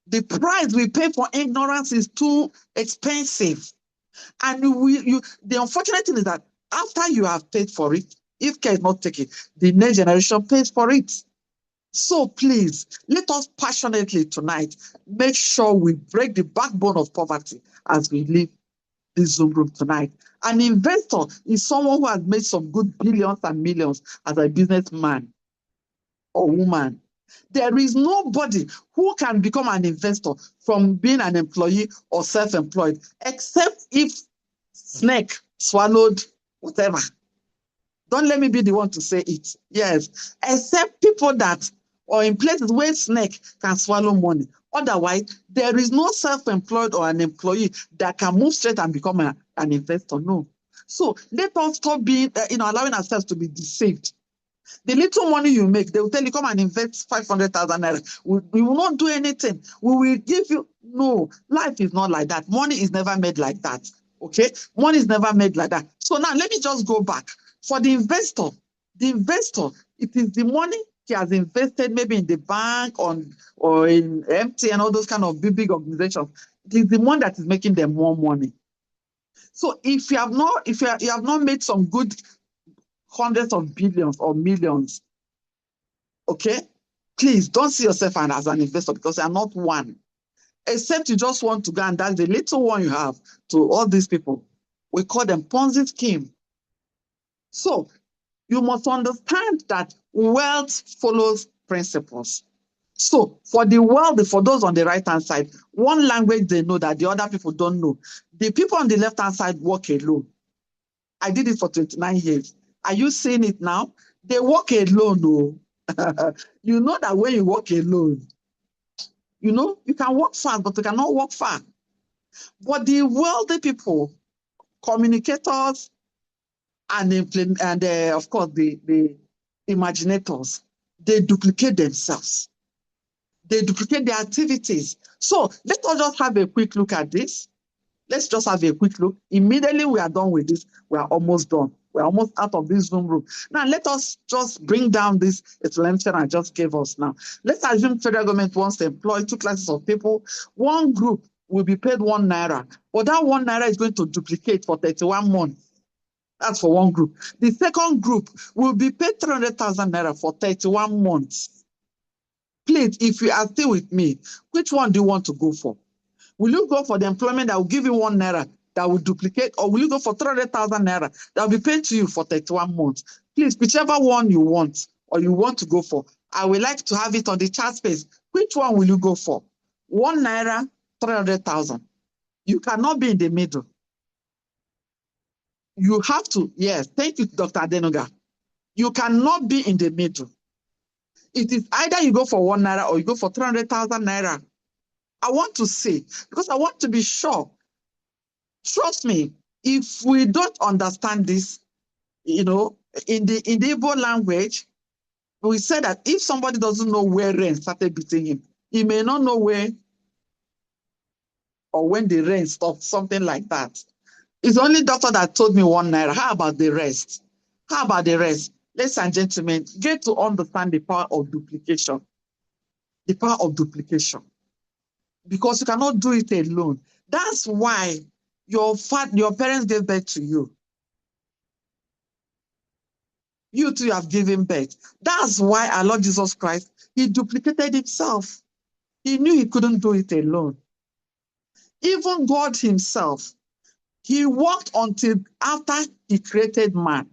The price we pay for ignorance is too expensive. And the unfortunate thing is that after you have paid for it, if care is not taken, the next generation pays for it. So please, let us passionately tonight make sure we break the backbone of poverty as we leave this Zoom room tonight. An investor is someone who has made some good billions and millions as a businessman or woman. There is nobody who can become an investor from being an employee or self-employed, except if snake swallowed whatever. Don't let me be the one to say it. Yes, except people that or in places where snake can swallow money. Otherwise, there is no self-employed or an employee that can move straight and become an investor. No. So let us stop being, allowing ourselves to be deceived. The little money you make, they will tell you, come and invest 500,000 naira. We will not do anything. We will give you. No, life is not like that. Money is never made like that. Okay? Money is never made like that. So now let me just go back. For the investor, it is the money he has invested maybe in the bank or in MT and all those kind of big organizations. It is the one that is making them more money. So if you have not made some good hundreds of billions or millions, okay, please don't see yourself as an investor because you are not one. Except you just want to go and that's the little one you have to all these people. We call them Ponzi scheme. So you must understand that wealth follows principles. So for the wealthy, for those on the right-hand side, one language they know that the other people don't know. The people on the left-hand side work alone. I did it for 29 years. Are you seeing it now? They work alone, no. You know that when you work alone, you can work fast, but you cannot work far. But the wealthy people, communicators, and of course the imaginators, they duplicate themselves. They duplicate their activities. So let us just have a quick look at this. Let's just have a quick look. Immediately we are done with this. We are almost done. We're almost out of this Zoom room. Now let us just bring down this explanation I just gave us now. Let's assume federal government wants to employ 2 classes of people. One group will be paid 1 naira, but that 1 naira is going to duplicate for 31 months. That's for one group. The second group will be paid 300,000 naira for 31 months. Please, if you are still with me, which one do you want to go for? Will you go for the employment that will give you 1 naira that will duplicate, or will you go for 300,000 naira that will be paid to you for 31 months? Please, whichever one you want or you want to go for, I would like to have it on the chat space. Which one will you go for? 1 naira, 300,000. You cannot be in the middle. You have to, yes, thank you, Dr. Adenoga. You cannot be in the middle. It is either you go for 1 naira or you go for 300,000 naira. I want to say, because I want to be sure. Trust me, if we don't understand this, in the Igbo language, we said that if somebody doesn't know where rain started beating him, he may not know where or when the rain stopped, something like that. It's only doctor that told me 1 naira. How about the rest? How about the rest? Ladies and gentlemen, get to understand the power of duplication. The power of duplication. Because you cannot do it alone. That's why your parents gave birth to you. You too have given birth. That's why our Lord Jesus Christ, he duplicated himself. He knew he couldn't do it alone. Even God himself, he worked until after he created man.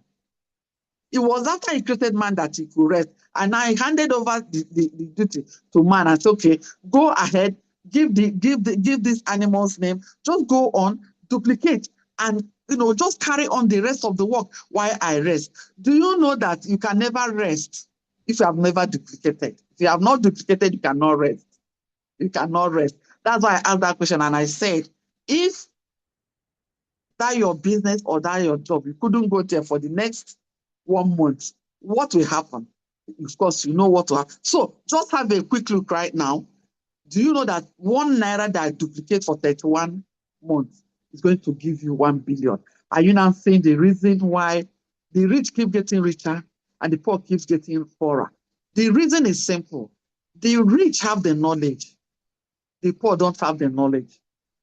It was after he created man that he could rest. And I handed over the duty to man and said, okay, go ahead, give these animals name, just go on, duplicate, and just carry on the rest of the work while I rest. Do you know that you can never rest if you have never duplicated? If you have not duplicated, you cannot rest. You cannot rest. That's why I asked that question and I said, if that your business or that your job, you couldn't go there for the next 1 month, what will happen? Of course, you know what to have. So just have a quick look right now. Do you know that 1 naira that I duplicate for 31 months is going to give you 1 billion? Are you now saying the reason why the rich keep getting richer and the poor keeps getting poorer? The reason is simple. The rich have the knowledge. The poor don't have the knowledge.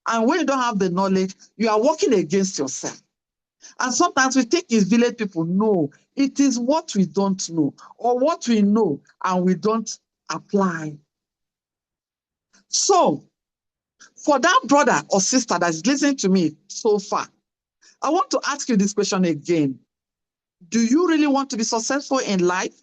And when you don't have the knowledge, you are working against yourself. And sometimes we think it's village people. No, it is what we don't know or what we know and we don't apply. So, for that brother or sister that's listening to me so far, I want to ask you this question again. Do you really want to be successful in life?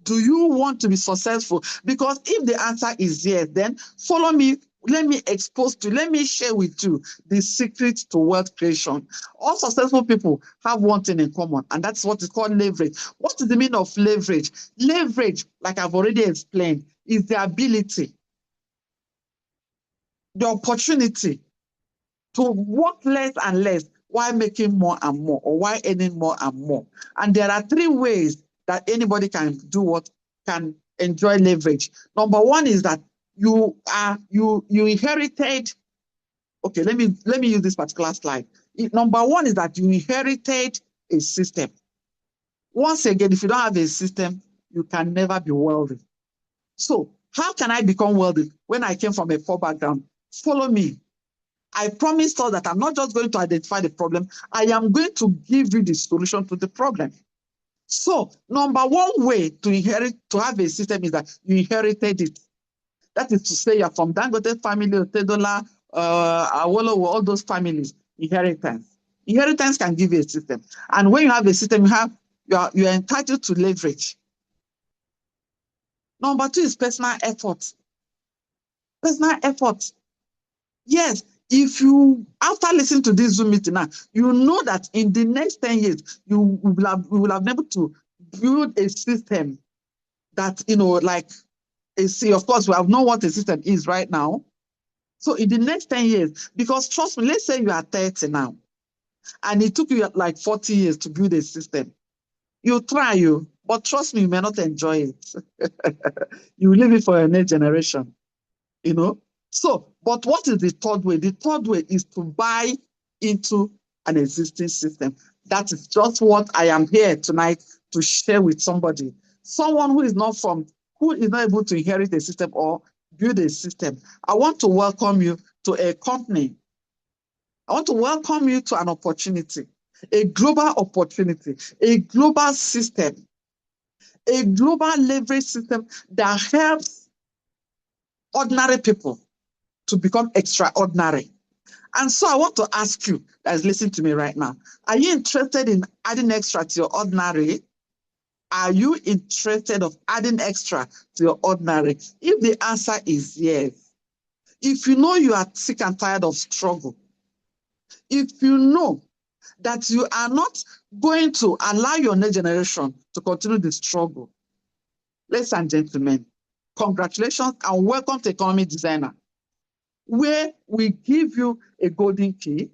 Do you want to be successful? Because if the answer is yes, then follow me. Let me share with you the secret to wealth creation. All successful people have one thing in common, and that's what is called leverage. What is the meaning of leverage? Leverage, like I've already explained, is the ability, the opportunity to work less and less while making more and more, or while earning more and more. And there are 3 ways that anybody can can enjoy leverage. Number 1 is that you inherited. Okay, let me use this particular slide. Number 1 is that you inherited a system. Once again, if you don't have a system, you can never be wealthy. So how can I become wealthy when I came from a poor background? Follow me. I promised us that I'm not just going to identify the problem, I am going to give you the solution to the problem. So, number 1 way to have a system is that you inherited it. That is to say, you're from Dangote family, Otedola, Awolowo, all those families, inheritance. Inheritance can give you a system. And when you have a system, you're entitled to leverage. Number 2 is personal effort. Personal effort. Yes, if you, after listening to this Zoom meeting now, you know that in the next 10 years, we will have been able to build a system that, like, of course, we have known what a system is right now. So in the next 10 years, because trust me, let's say you are 30 now, and it took you like 40 years to build a system. You try, but trust me, you may not enjoy it. You leave it for your next generation, So, but what is the 3rd way? The 3rd way is to buy into an existing system. That is just what I am here tonight to share with somebody. Someone who is not able to inherit a system or build a system. I want to welcome you to a company. I want to welcome you to an opportunity, a global opportunity, a global system, a global leverage system that helps ordinary people to become extraordinary. And so I want to ask you that is listening to me right now, are you interested in adding extra to your ordinary? Are you interested of adding extra to your ordinary? If the answer is yes, if you know you are sick and tired of struggle, if you know that you are not going to allow your next generation to continue the struggle, ladies and gentlemen, congratulations and welcome to Economic Designer, where we give you a golden key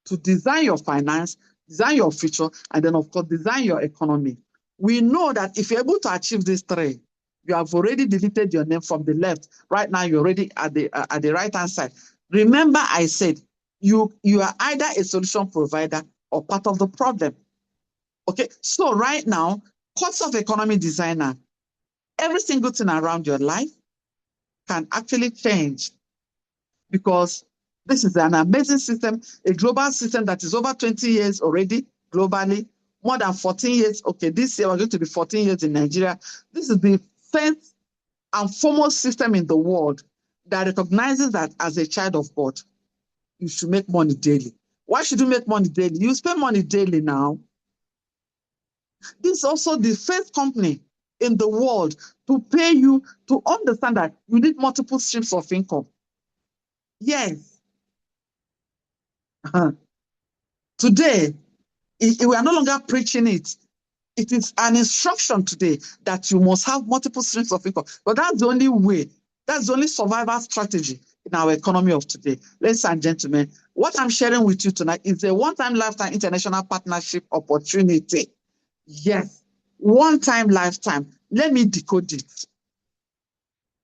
to design your finance, design your future, and then, of course, design your economy. We know that if you're able to achieve these three, you have already deleted your name from the left. Right now, you're already at the right-hand side. Remember, I said you are either a solution provider or part of the problem. Okay, so right now, course of economy designer, every single thing around your life can actually change, because this is an amazing system, a global system that is over 20 years already globally, more than 14 years. Okay, this year we're going to be 14 years in Nigeria. This is the first and foremost system in the world that recognizes that as a child of God, you should make money daily. Why should you make money daily? You spend money daily now. This is also the first company in the world to pay you to understand that you need multiple streams of income. Yes. Today, we are no longer preaching it. It is an instruction today that you must have multiple streams of income. But that's the only way. That's the only survival strategy in our economy of today. Ladies and gentlemen, what I'm sharing with you tonight is a one-time lifetime international partnership opportunity. Yes, one-time lifetime. Let me decode it.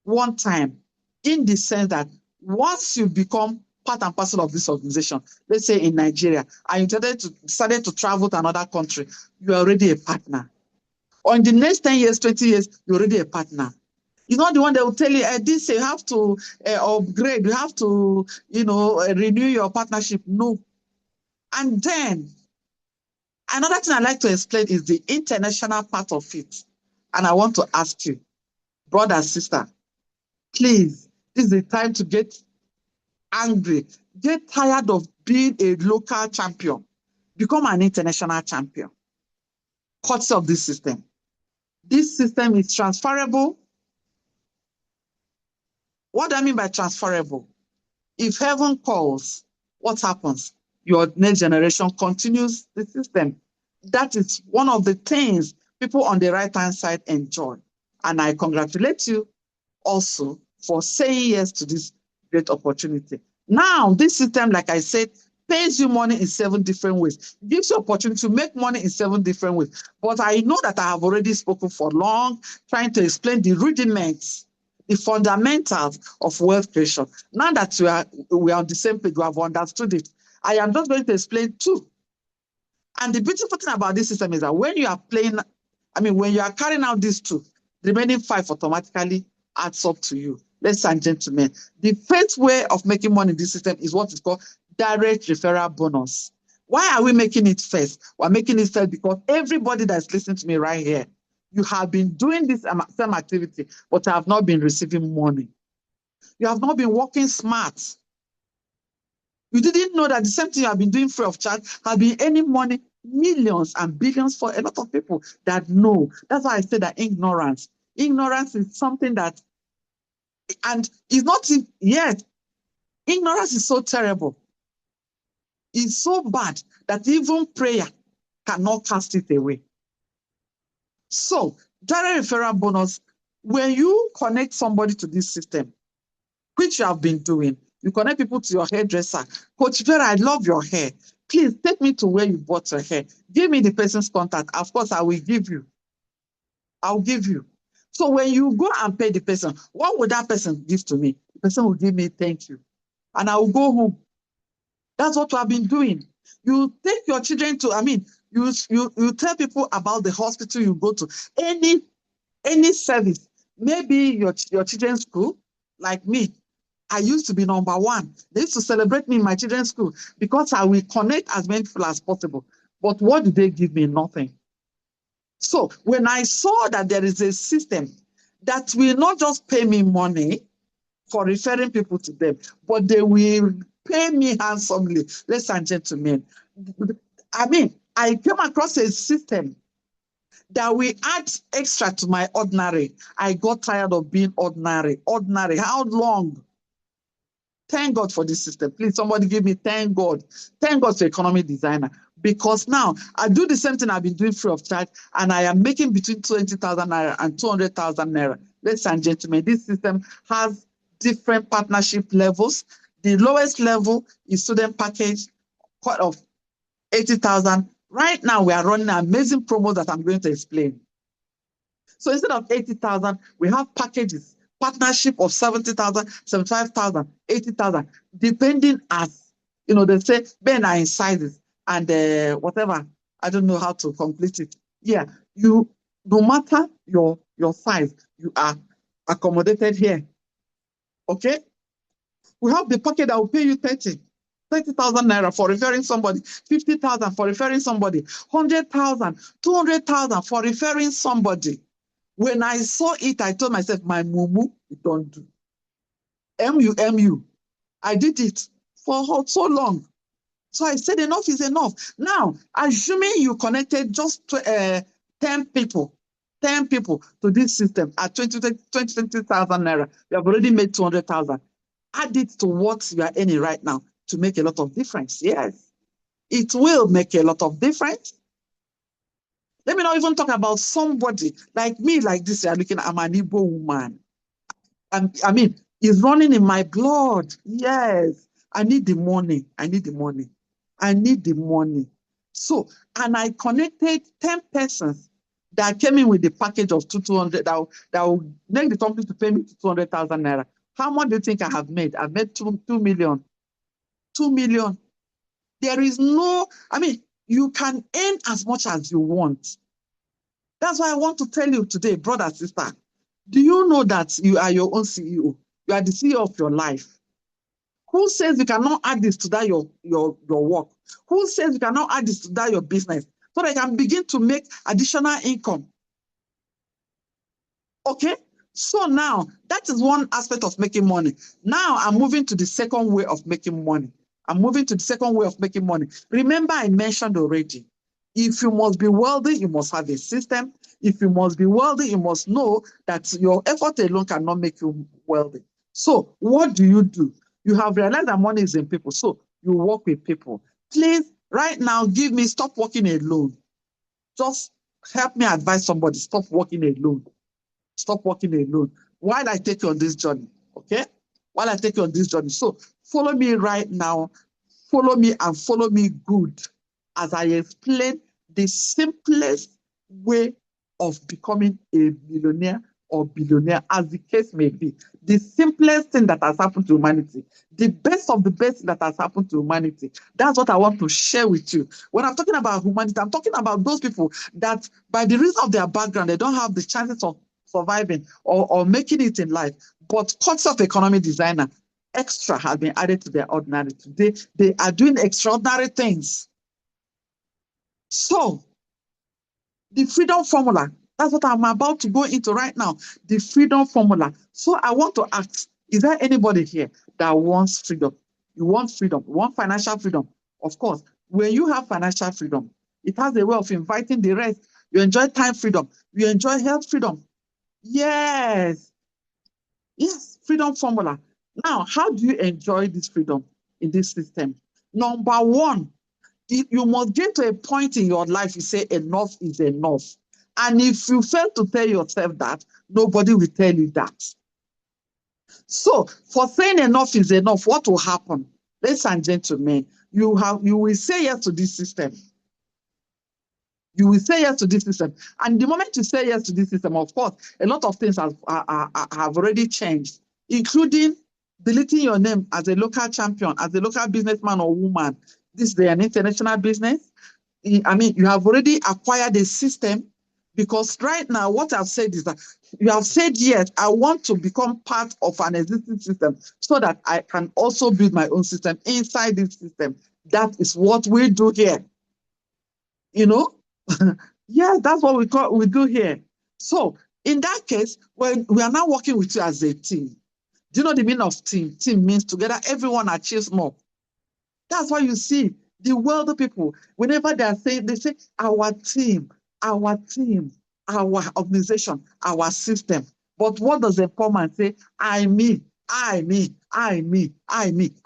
One time, in the sense that once you become part and parcel of this organization, let's say in Nigeria, and you decided to travel to another country, you're already a partner. Or in the next 10 years, 20 years, you're already a partner. You're not the one that will tell you, this you have to upgrade, you have to, renew your partnership. No. And then, another thing I'd like to explain is the international part of it. And I want to ask you, brother, sister, please, this is the time to get angry. Get tired of being a local champion. Become an international champion. Courtesy of this system. This system is transferable. What do I mean by transferable? If heaven calls, what happens? Your next generation continues the system. That is one of the things people on the right-hand side enjoy. And I congratulate you also for saying yes to this great opportunity. Now, this system, like I said, pays you money in 7 different ways, gives you opportunity to make money in 7 different ways. But I know that I have already spoken for long, trying to explain the rudiments, the fundamentals of wealth creation. Now that we are on the same page, we have understood it. I am just going to explain 2. And the beautiful thing about this system is that when you are when you are carrying out these 2, the remaining 5 automatically adds up to you. Ladies and gentlemen, the first way of making money in this system is what is called direct referral bonus. Why are we making it first? We're making it first because everybody that's listening to me right here, you have been doing this same activity, but have not been receiving money. You have not been working smart. You didn't know that the same thing you have been doing free of charge has been earning money, millions and billions for a lot of people that know. That's why I say that ignorance. Ignorance is something that, and it's not yet. Ignorance is so terrible. It's so bad that even prayer cannot cast it away. So, direct referral bonus, when you connect somebody to this system, which you have been doing, you connect people to your hairdresser. Coach Vera, I love your hair. Please take me to where you bought your hair. Give me the person's contact. Of course, I will give you. I'll give you. So when you go and pay the person, what would that person give to me? The person will give me thank you. And I will go home. That's what we have been doing. You take your children to, you tell people about the hospital you go to, any service. Maybe your children's school, like me. I used to be number 1. They used to celebrate me in my children's school because I will connect as many people as possible. But what do they give me? Nothing. So when I saw that there is a system that will not just pay me money for referring people to them, but they will pay me handsomely, ladies and gentlemen. I came across a system that will add extra to my ordinary. I got tired of being ordinary. Ordinary, how long? Thank God for this system. Please, somebody give me thank God. Thank God for economy designer. Because now I do the same thing I've been doing free of charge, and I am making between 20,000 naira and 200,000 naira. Ladies and gentlemen, this system has different partnership levels. The lowest level is student package of 80,000. Right now, we are running an amazing promo that I'm going to explain. So instead of 80,000, we have packages, partnership of 70,000, 75,000, 80,000, depending as, they say, men are in sizes and whatever. I don't know how to complete it. Yeah, no matter your size, you are accommodated here. Okay? We have the package that will pay you 30,000 naira for referring somebody, 50,000 for referring somebody, 100,000, 200,000 for referring somebody. When I saw it, I told myself, my mumu, it don't do. MU. I did it for so long. So I said, enough is enough. Now, assuming you connected just 10 people to this system at 20,000 naira, you have already made 200,000. Add it to what you are earning right now to make a lot of difference. Yes, it will make a lot of difference. Let me not even talk about somebody like me, like this. You're looking, I'm an Igbo woman. I mean, it's running in my blood. Yes, I need the money. So, and I connected 10 persons that came in with the package of 200 that will make the company to pay me 200,000 naira. How much do you think I have made? I've made 2 million. 2 million. There is no, you can earn as much as you want. That's why I want to tell you today, brother, sister, do you know that you are your own CEO? You are the CEO of your life. Who says you cannot add this to that your work? Who says you cannot add this to that your business? So that you can begin to make additional income. Okay? So now, that is one aspect of making money. Now I'm moving to the second way of making money. Remember, I mentioned already, if you must be wealthy, you must have a system. If you must be wealthy, you must know that your effort alone cannot make you wealthy. So what do? You have realized that money is in people. So you work with people. Please, right now, stop working alone. Just help me advise somebody, stop working alone. Stop working alone while I take you on this journey, okay? While I take you on this journey. So follow me right now. Follow me and follow me good as I explain the simplest way of becoming a millionaire or billionaire, as the case may be. The simplest thing that has happened to humanity. The best of the best that has happened to humanity. That's what I want to share with you. When I'm talking about humanity, I'm talking about those people that by the reason of their background, they don't have the chances of surviving or making it in life. But courtesy of economic designer, extra has been added to their ordinary. Today, they are doing extraordinary things. So, the freedom formula, that's what I'm about to go into right now. The freedom formula. So I want to ask, is there anybody here that wants freedom? You want freedom, you want financial freedom. Of course, when you have financial freedom, it has a way of inviting the rest. You enjoy time freedom. You enjoy health freedom. Yes, freedom formula. Now, how do you enjoy this freedom in this system? Number one, you must get to a point in your life you say enough is enough. And if you fail to tell yourself that, nobody will tell you that. So for saying enough is enough, what will happen? Ladies and gentlemen, you will say yes to this system. You will say yes to this system. And the moment you say yes to this system, of course, a lot of things have already changed, including deleting your name as a local champion, as a local businessman or woman. This is an international business. You have already acquired a system, because right now what I've said is that you have said, yes, I want to become part of an existing system so that I can also build my own system inside this system. That is what we do here. Yeah, that's what we do here. So in that case, when we are now working with you as a team, do you know the meaning of team? Team means together, everyone achieves more. That's why you see the wealthy people, whenever they are saying, they say, our team, our organization, our system. But what does a poor man say? I, me. I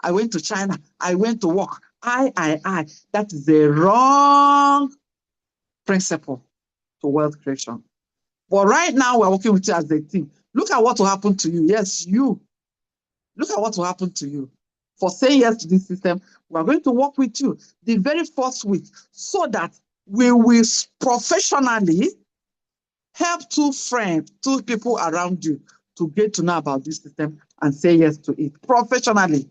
went to China. I went to work. I. That is a wrong principle to wealth creation. But right now, we're working with you as a team. Look at what will happen to you. Yes, you. Look at what will happen to you. For saying yes to this system, we're going to work with you the very first week so that we will professionally Help 2 friends, 2 people around you to get to know about this system and say yes to it professionally.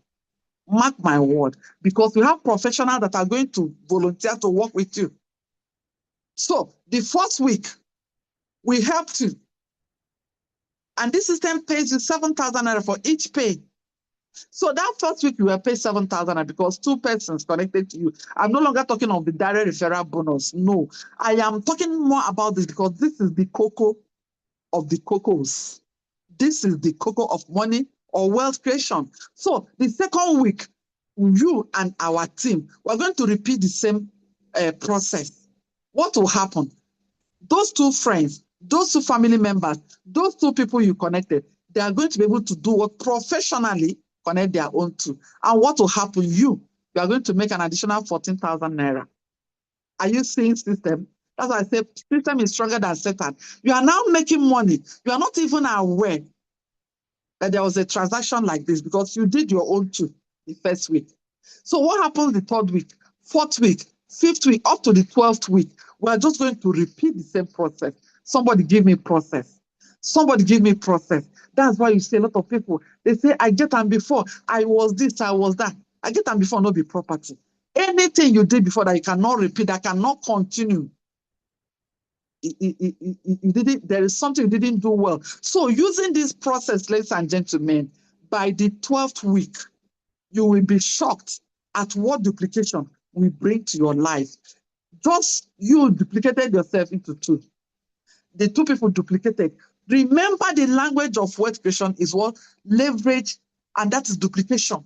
Mark my word, because we have professionals that are going to volunteer to work with you. So the first week, we helped you. And this system pays you 7,000 naira for each pay. So that first week, you were paid 7,000 naira because 2 persons connected to you. I'm no longer talking of the direct referral bonus. No, I am talking more about this because this is the cocoa of the cocos. This is the cocoa of money or wealth creation. So the second week, you and our team, we're going to repeat the same process. What will happen? Those 2 friends, those 2 family members, those 2 people you connected, they are going to be able to do what professionally connect their own to. And what will happen? You are going to make an additional 14,000 naira. Are you seeing system? That's why I say system is stronger than Satan. You are now making money. You are not even aware that there was a transaction like this because you did your own too the first week. So what happens the 3rd week, 4th week, 5th week, up to the 12th week? We are just going to repeat the same process. Somebody give me process. Somebody give me process. That's why you see a lot of people, they say, I get them before. I was this, I was that. I get them before, not be property. Anything you did before that you cannot repeat, that cannot continue. You didn't, there is something you didn't do well. So using this process, ladies and gentlemen, by the 12th week, you will be shocked at what duplication will bring to your life. Just you duplicated yourself into 2. The 2 people duplicated. Remember, the language of wealth creation is what? Leverage, and that is duplication.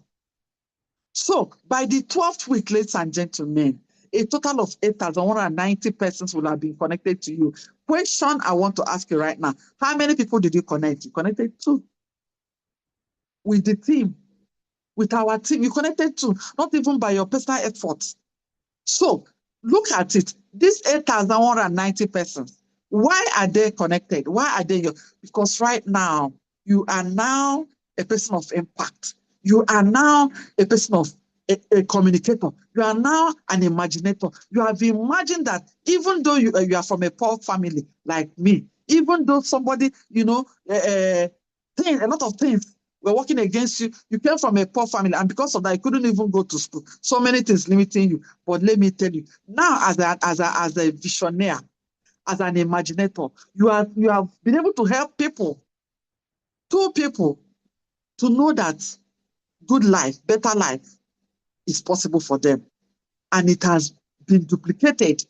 So by the 12th week, ladies and gentlemen, a total of 8,190 persons will have been connected to you. Question I want to ask you right now: how many people did you connect? You connected 2 with the team, with our team. You connected 2, not even by your personal efforts. So look at it. These 8,190 persons, why are they connected? Why are they? Because right now, you are now a person of impact. You are now a person of a communicator. You are now an imaginator. You have imagined that even though you are from a poor family like me, even though somebody, a lot of things were working against you, you came from a poor family, and because of that, you couldn't even go to school. So many things limiting you. But let me tell you, now as a visionary, as an imaginator, you have been able to help people, 2 people, to know that good life, better life is possible for them. And it has been duplicated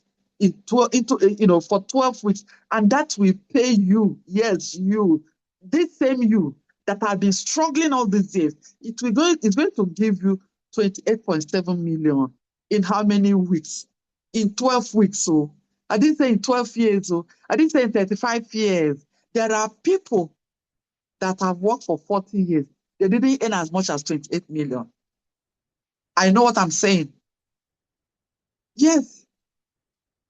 for 12 weeks. And that will pay you, yes, you, this same you that have been struggling all these years, it's going to give you 28.7 million in how many weeks? In 12 weeks. So I didn't say in 12 years. So I didn't say in 35 years. There are people that have worked for 40 years. They didn't earn as much as 28 million. I know what I'm saying. Yes,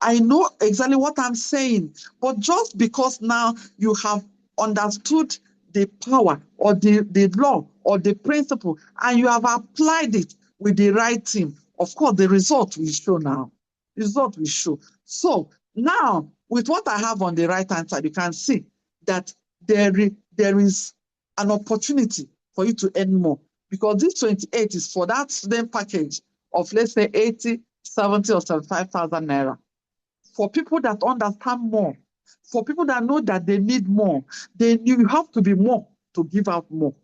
I know exactly what I'm saying. But just because now you have understood the power or the law or the principle and you have applied it with the right team, of course, the result will show now. The result will show. So now, with what I have on the right-hand side, you can see that there is an opportunity for you to earn more, because this 28 is for that student package of, let's say, 80, 70, or 75,000 naira. For people that understand more, for people that know that they need more, you have to be more to give out more.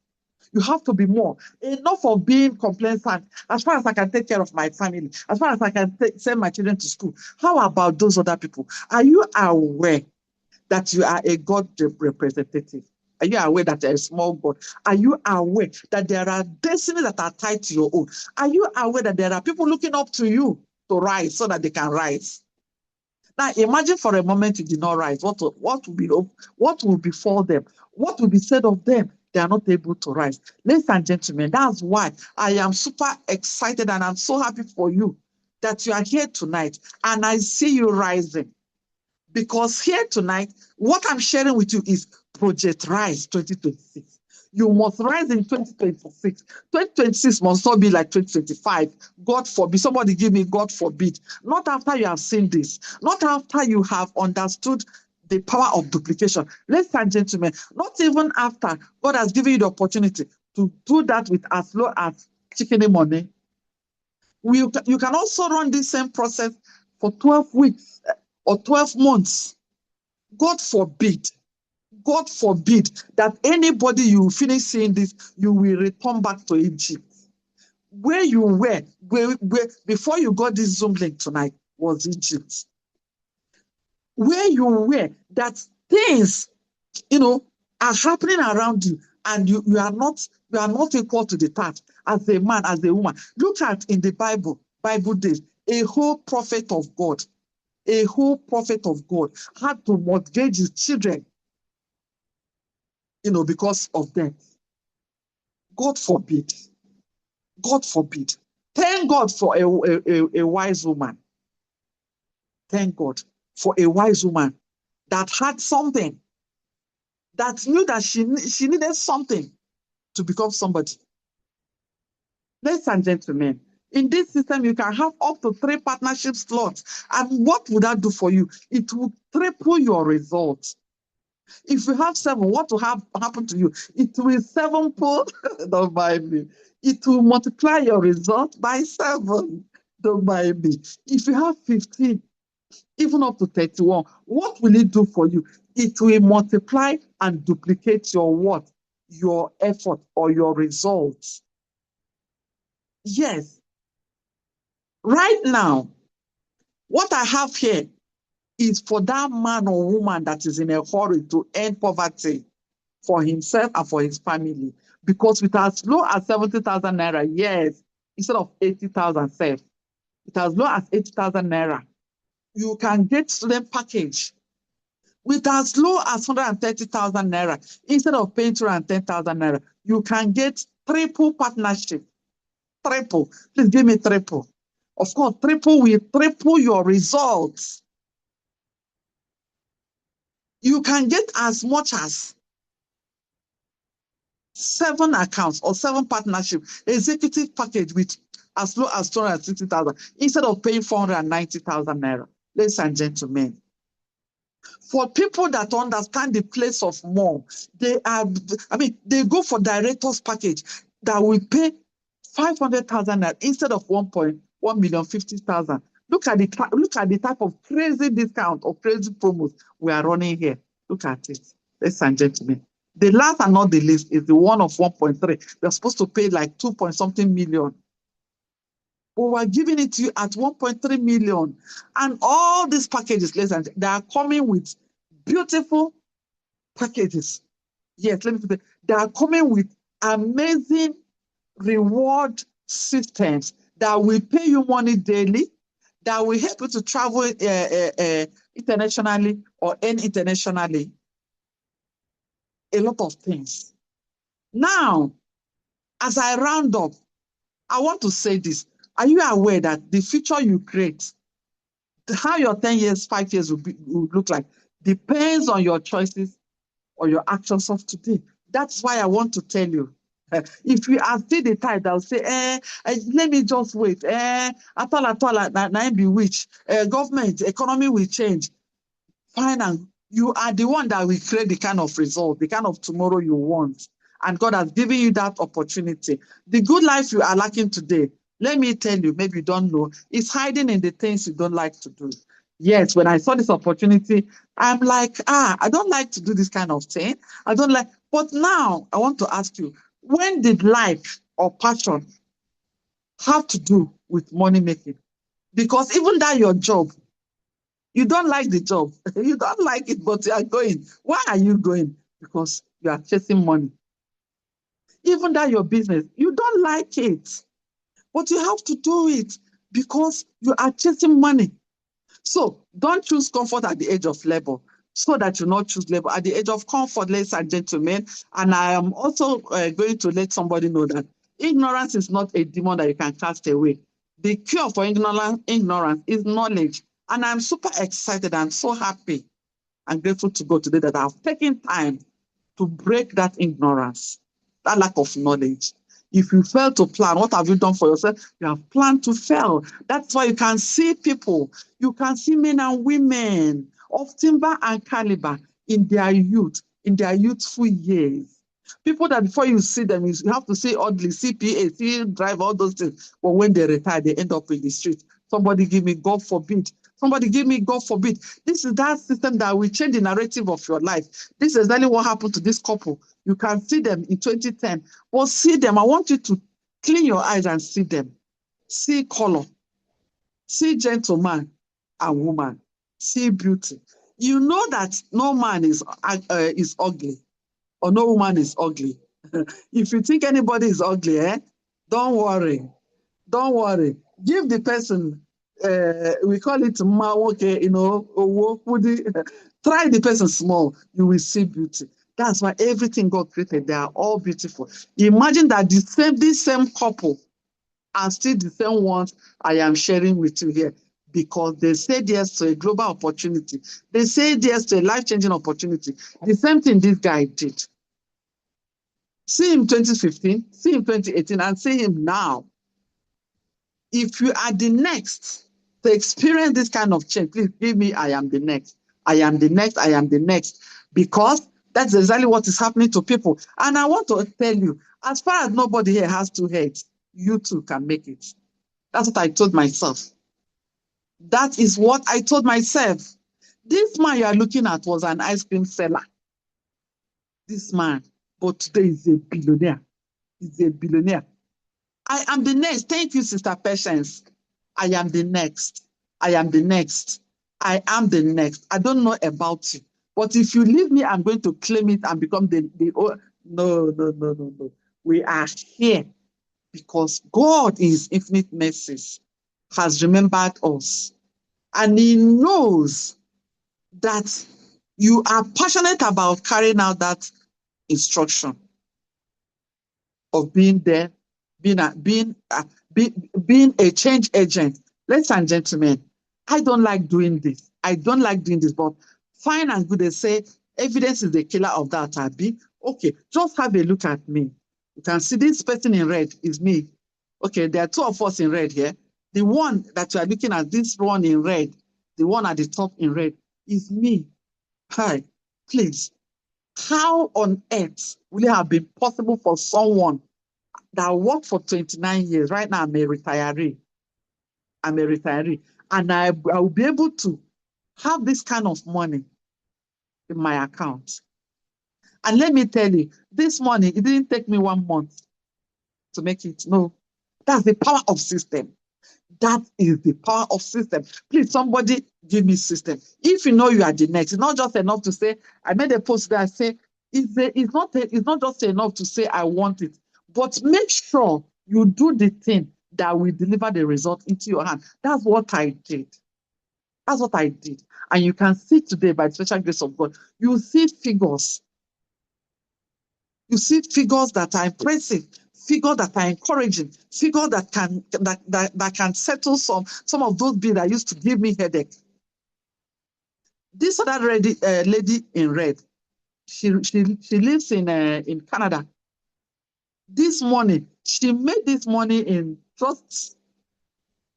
You have to be more. Enough of being complacent. As far as I can take care of my family, as far as I can send my children to school, how about those other people? Are you aware that you are a God representative? Are you aware that you're a small God? Are you aware that there are destinies that are tied to your own? Are you aware that there are people looking up to you to rise so that they can rise? Now, imagine for a moment you did not rise. What will befall them? What will be said of them? They are not able to rise. Ladies and gentlemen, that's why I am super excited and I'm so happy for you that you are here tonight and I see you rising. Because here tonight, what I'm sharing with you is Project Rise 2026. You must rise in 2026. 2026 must not be like 2025. God forbid. Somebody give me God forbid. Not after you have seen this. Not after you have understood The power of duplication. Ladies and gentlemen, not even after God has given you the opportunity to do that with as low as chicken money, you can also run this same process for 12 weeks or 12 months. God forbid that anybody you finish seeing this, you will return back to Egypt. Where you were, where before you got this Zoom link tonight was Egypt. Where you were, that things, are happening around you, and you are not equal to the task as a man, as a woman. Look at in the Bible days, a whole prophet of God had to mortgage his children, because of them. God forbid. Thank God for a wise woman. Thank God for a wise woman that had something, that knew that she needed something to become somebody. Ladies and gentlemen, in this system, you can have up to 3 partnership slots. And what would that do for you? It will triple your results. If you have 7, what will happen to you? It will 7-fold. Don't mind me. It will multiply your result by 7. Don't mind me. If you have 15, even up to 31, what will it do for you? It will multiply and duplicate your what? Your effort or your results. Yes. Right now, what I have here is for that man or woman that is in a hurry to end poverty for himself and for his family. Because with as low as 70,000 naira, yes, instead of 80,000, say, with as low as 80,000 naira, you can get student package. With as low as 130,000 naira, instead of paying 210,000 naira, you can get triple partnership. Triple. Please give me triple. Of course, triple will triple your results. You can get as much as 7 accounts or 7 partnership executive package with as low as 260,000 instead of paying 490,000 naira. Ladies and gentlemen, for people that understand the place of more, they go for director's package that will pay 500,000 naira instead of 1,150,000. Look at the type of crazy discount or crazy promos we are running here. Look at it, ladies and gentlemen. The last and not the least is the one of 1.3. They're supposed to pay like 2-point-something million. But we're giving it to you at 1.3 million. And all these packages, listen, they are coming with beautiful packages. Yes, let me say, they are coming with amazing reward systems that will pay you money daily, that will help you to travel internationally or earn internationally. A lot of things. Now, as I round up, I want to say this. Are you aware that the future you create, how your 10 years, 5 years will look like, depends on your choices or your actions of today? That's why I want to tell you, if we are still the type that will say, let me just wait, at all, na be which, government, economy will change. Fine, and you are the one that will create the kind of result, the kind of tomorrow you want. And God has given you that opportunity. The good life you are lacking today, let me tell you, maybe you don't know, it's hiding in the things you don't like to do. Yes, when I saw this opportunity, I'm like, I don't like to do this kind of thing. I don't like, but now I want to ask you, when did life or passion have to do with money making? Because even that your job, you don't like the job. You don't like it, but you are going. Why are you going? Because you are chasing money. Even that your business, you don't like it, but you have to do it because you are chasing money. So don't choose comfort at the age of labor, so that you not choose labor at the age of comfort, ladies and gentlemen. And I am also going to let somebody know that ignorance is not a demon that you can cast away. The cure for ignorance is knowledge. And I'm super excited and so happy and grateful to God today that I've taken time to break that ignorance, that lack of knowledge. If you fail to plan, what have you done for yourself? You have planned to fail. That's why you can see people, you can see men and women of timber and caliber in their youth, in their youthful years. People that before you see them, you have to see ugly, CPA, see drive, all those things. But when they retire, they end up in the street. Somebody give me, God forbid. Somebody give me, God forbid. This is that system that will change the narrative of your life. This is exactly what happened to this couple. You can see them in 2010. But see them. I want you to clean your eyes and see them. See color. See gentleman and woman. See beauty. You know that no man is ugly or no woman is ugly. If you think anybody is ugly, don't worry. Don't worry. Give the person, we call it okay, try the person small, you will see beauty. That's why everything God created, they are all beautiful. Imagine that this same couple are still the same ones I am sharing with you here, because they said yes to a global opportunity. They said yes to a life-changing opportunity. The same thing this guy did. See him 2015, see him 2018, and see him now. If you are the next to experience this kind of change, please give me, I am the next. I am the next, I am the next. Because that's exactly what is happening to people. And I want to tell you, as far as nobody here has two heads, you too can make it. That's what I told myself. That is what I told myself. This man you are looking at was an ice cream seller. This man, but today is a billionaire. He's a billionaire. I am the next. Thank you, Sister Patience. I am the next. I am the next. I am the next. I don't know about you. But if you leave me, I'm going to claim it and become no. We are here because God in His infinite mercies has remembered us. And He knows that you are passionate about carrying out that instruction of being there, being a change agent. Ladies and gentlemen, I don't like doing this. I don't like doing this, but fine and good, they say evidence is the killer of that, Abi. Okay, just have a look at me. You can see this person in red is me. Okay, there are two of us in red here. The one that you are looking at, this one in red, the one at the top in red, is me. Hi, please. How on earth will it have been possible for someone that worked for 29 years? Right now, I'm a retiree. And I will be able to have this kind of money in my account. And let me tell you, this money, it didn't take me 1 month to make it. No, that's the power of system. That is the power of system. Please, somebody give me system. If you know you are the next, it's not just enough to say, I made a post that I say, it's not just enough to say I want it, but make sure you do the thing that will deliver the result into your hand. That's what I did. That's what I did. And you can see today, by the special grace of God, you see figures. You see figures that are impressive, figures that are encouraging, figures that can settle some of those bills that used to give me headache. This other lady in red, she lives in Canada. This money, she made this money in just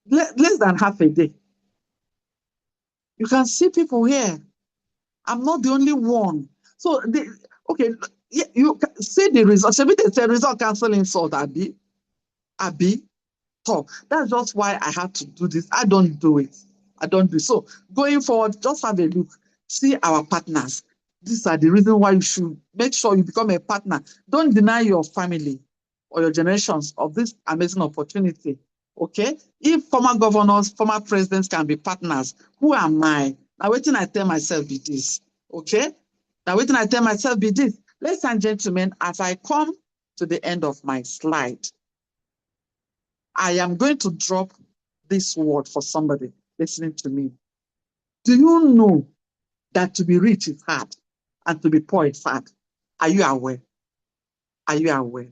less than half a day. You can see people here. I'm not the only one. So, okay, you see the result. Maybe they say result cancel insult, Abi. So that's just why I had to do this. I don't do it. So going forward, just have a look. See our partners. These are the reasons why you should make sure you become a partner. Don't deny your family or your generations of this amazing opportunity. Okay? If former governors, former presidents can be partners, who am I? Now, waiting, I tell myself be this. Okay? Now, waiting, I tell myself be this. Ladies and gentlemen, as I come to the end of my slide, I am going to drop this word for somebody listening to me. Do you know that to be rich is hard and to be poor is hard? Are you aware? Are you aware?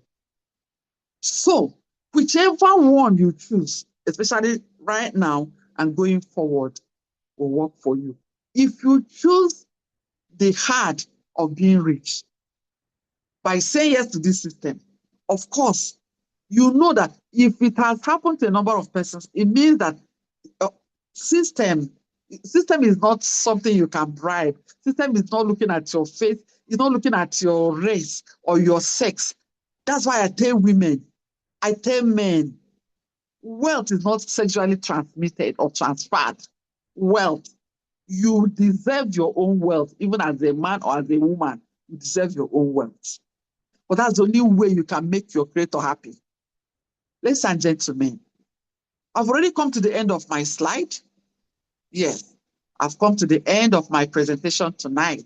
So, whichever one you choose, especially right now and going forward, will work for you. If you choose the hard of being rich by saying yes to this system, of course, you know that if it has happened to a number of persons, it means that system System is not something you can bribe. System is not looking at your face. It's not looking at your race or your sex. That's why I tell women, I tell men, wealth is not sexually transmitted or transferred. Wealth, you deserve your own wealth, even as a man or as a woman, you deserve your own wealth. But that's the only way you can make your creator happy. Ladies and gentlemen, I've already come to the end of my slide. Yes, I've come to the end of my presentation tonight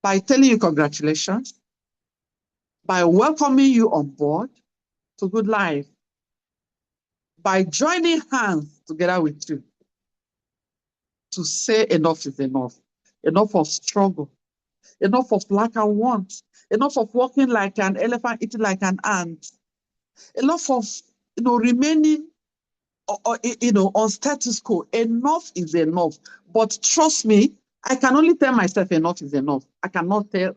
by telling you congratulations, by welcoming you on board to Good Life, by joining hands together with you to say enough is enough, enough of struggle, enough of lack and want, enough of walking like an elephant, eating like an ant, enough of remaining on status quo. Enough is enough. But trust me, I can only tell myself enough is enough. I cannot say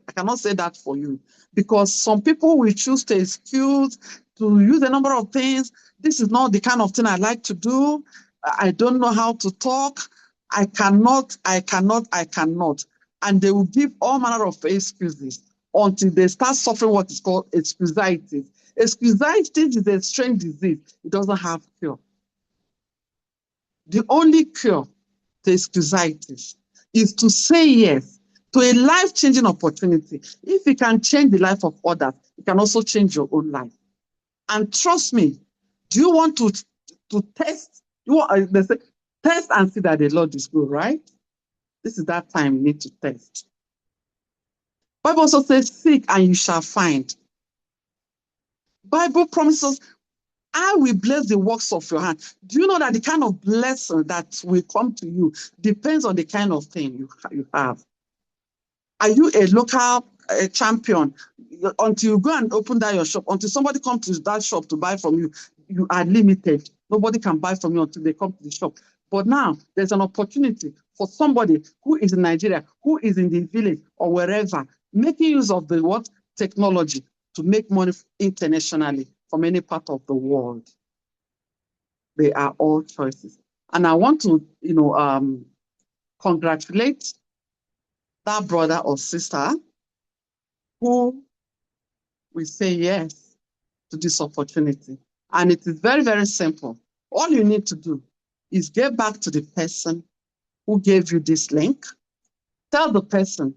that for you, because some people will choose to excuse, to use a number of things. This is not the kind of thing I like to do. I don't know how to talk. I cannot. And they will give all manner of excuses until they start suffering what is called excusitis. Excusitis is a strange disease. It doesn't have cure. The only cure to excusitis is to say yes to a life-changing opportunity. If you can change the life of others, you can also change your own life. And trust me, do you want to test? They say, test and see that the Lord is good, right? This is that time you need to test. Bible also says, seek and you shall find. Bible promises, I will bless the works of your hand. Do you know that the kind of blessing that will come to you depends on the kind of thing you have? Are you a local champion? Until you go and open that your shop, until somebody comes to that shop to buy from you, you are limited. Nobody can buy from you until they come to the shop. But now there's an opportunity for somebody who is in Nigeria, who is in the village or wherever, making use of the what technology to make money internationally from any part of the world. They are all choices. And I want to, congratulate that brother or sister who will say yes to this opportunity. And it is very, very simple. All you need to do is get back to the person who gave you this link. Tell the person,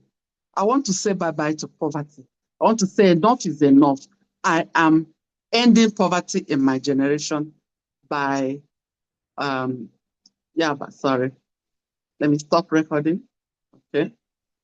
I want to say bye-bye to poverty. I want to say enough is enough. I am ending poverty in my generation by, sorry. Let me stop recording. Okay.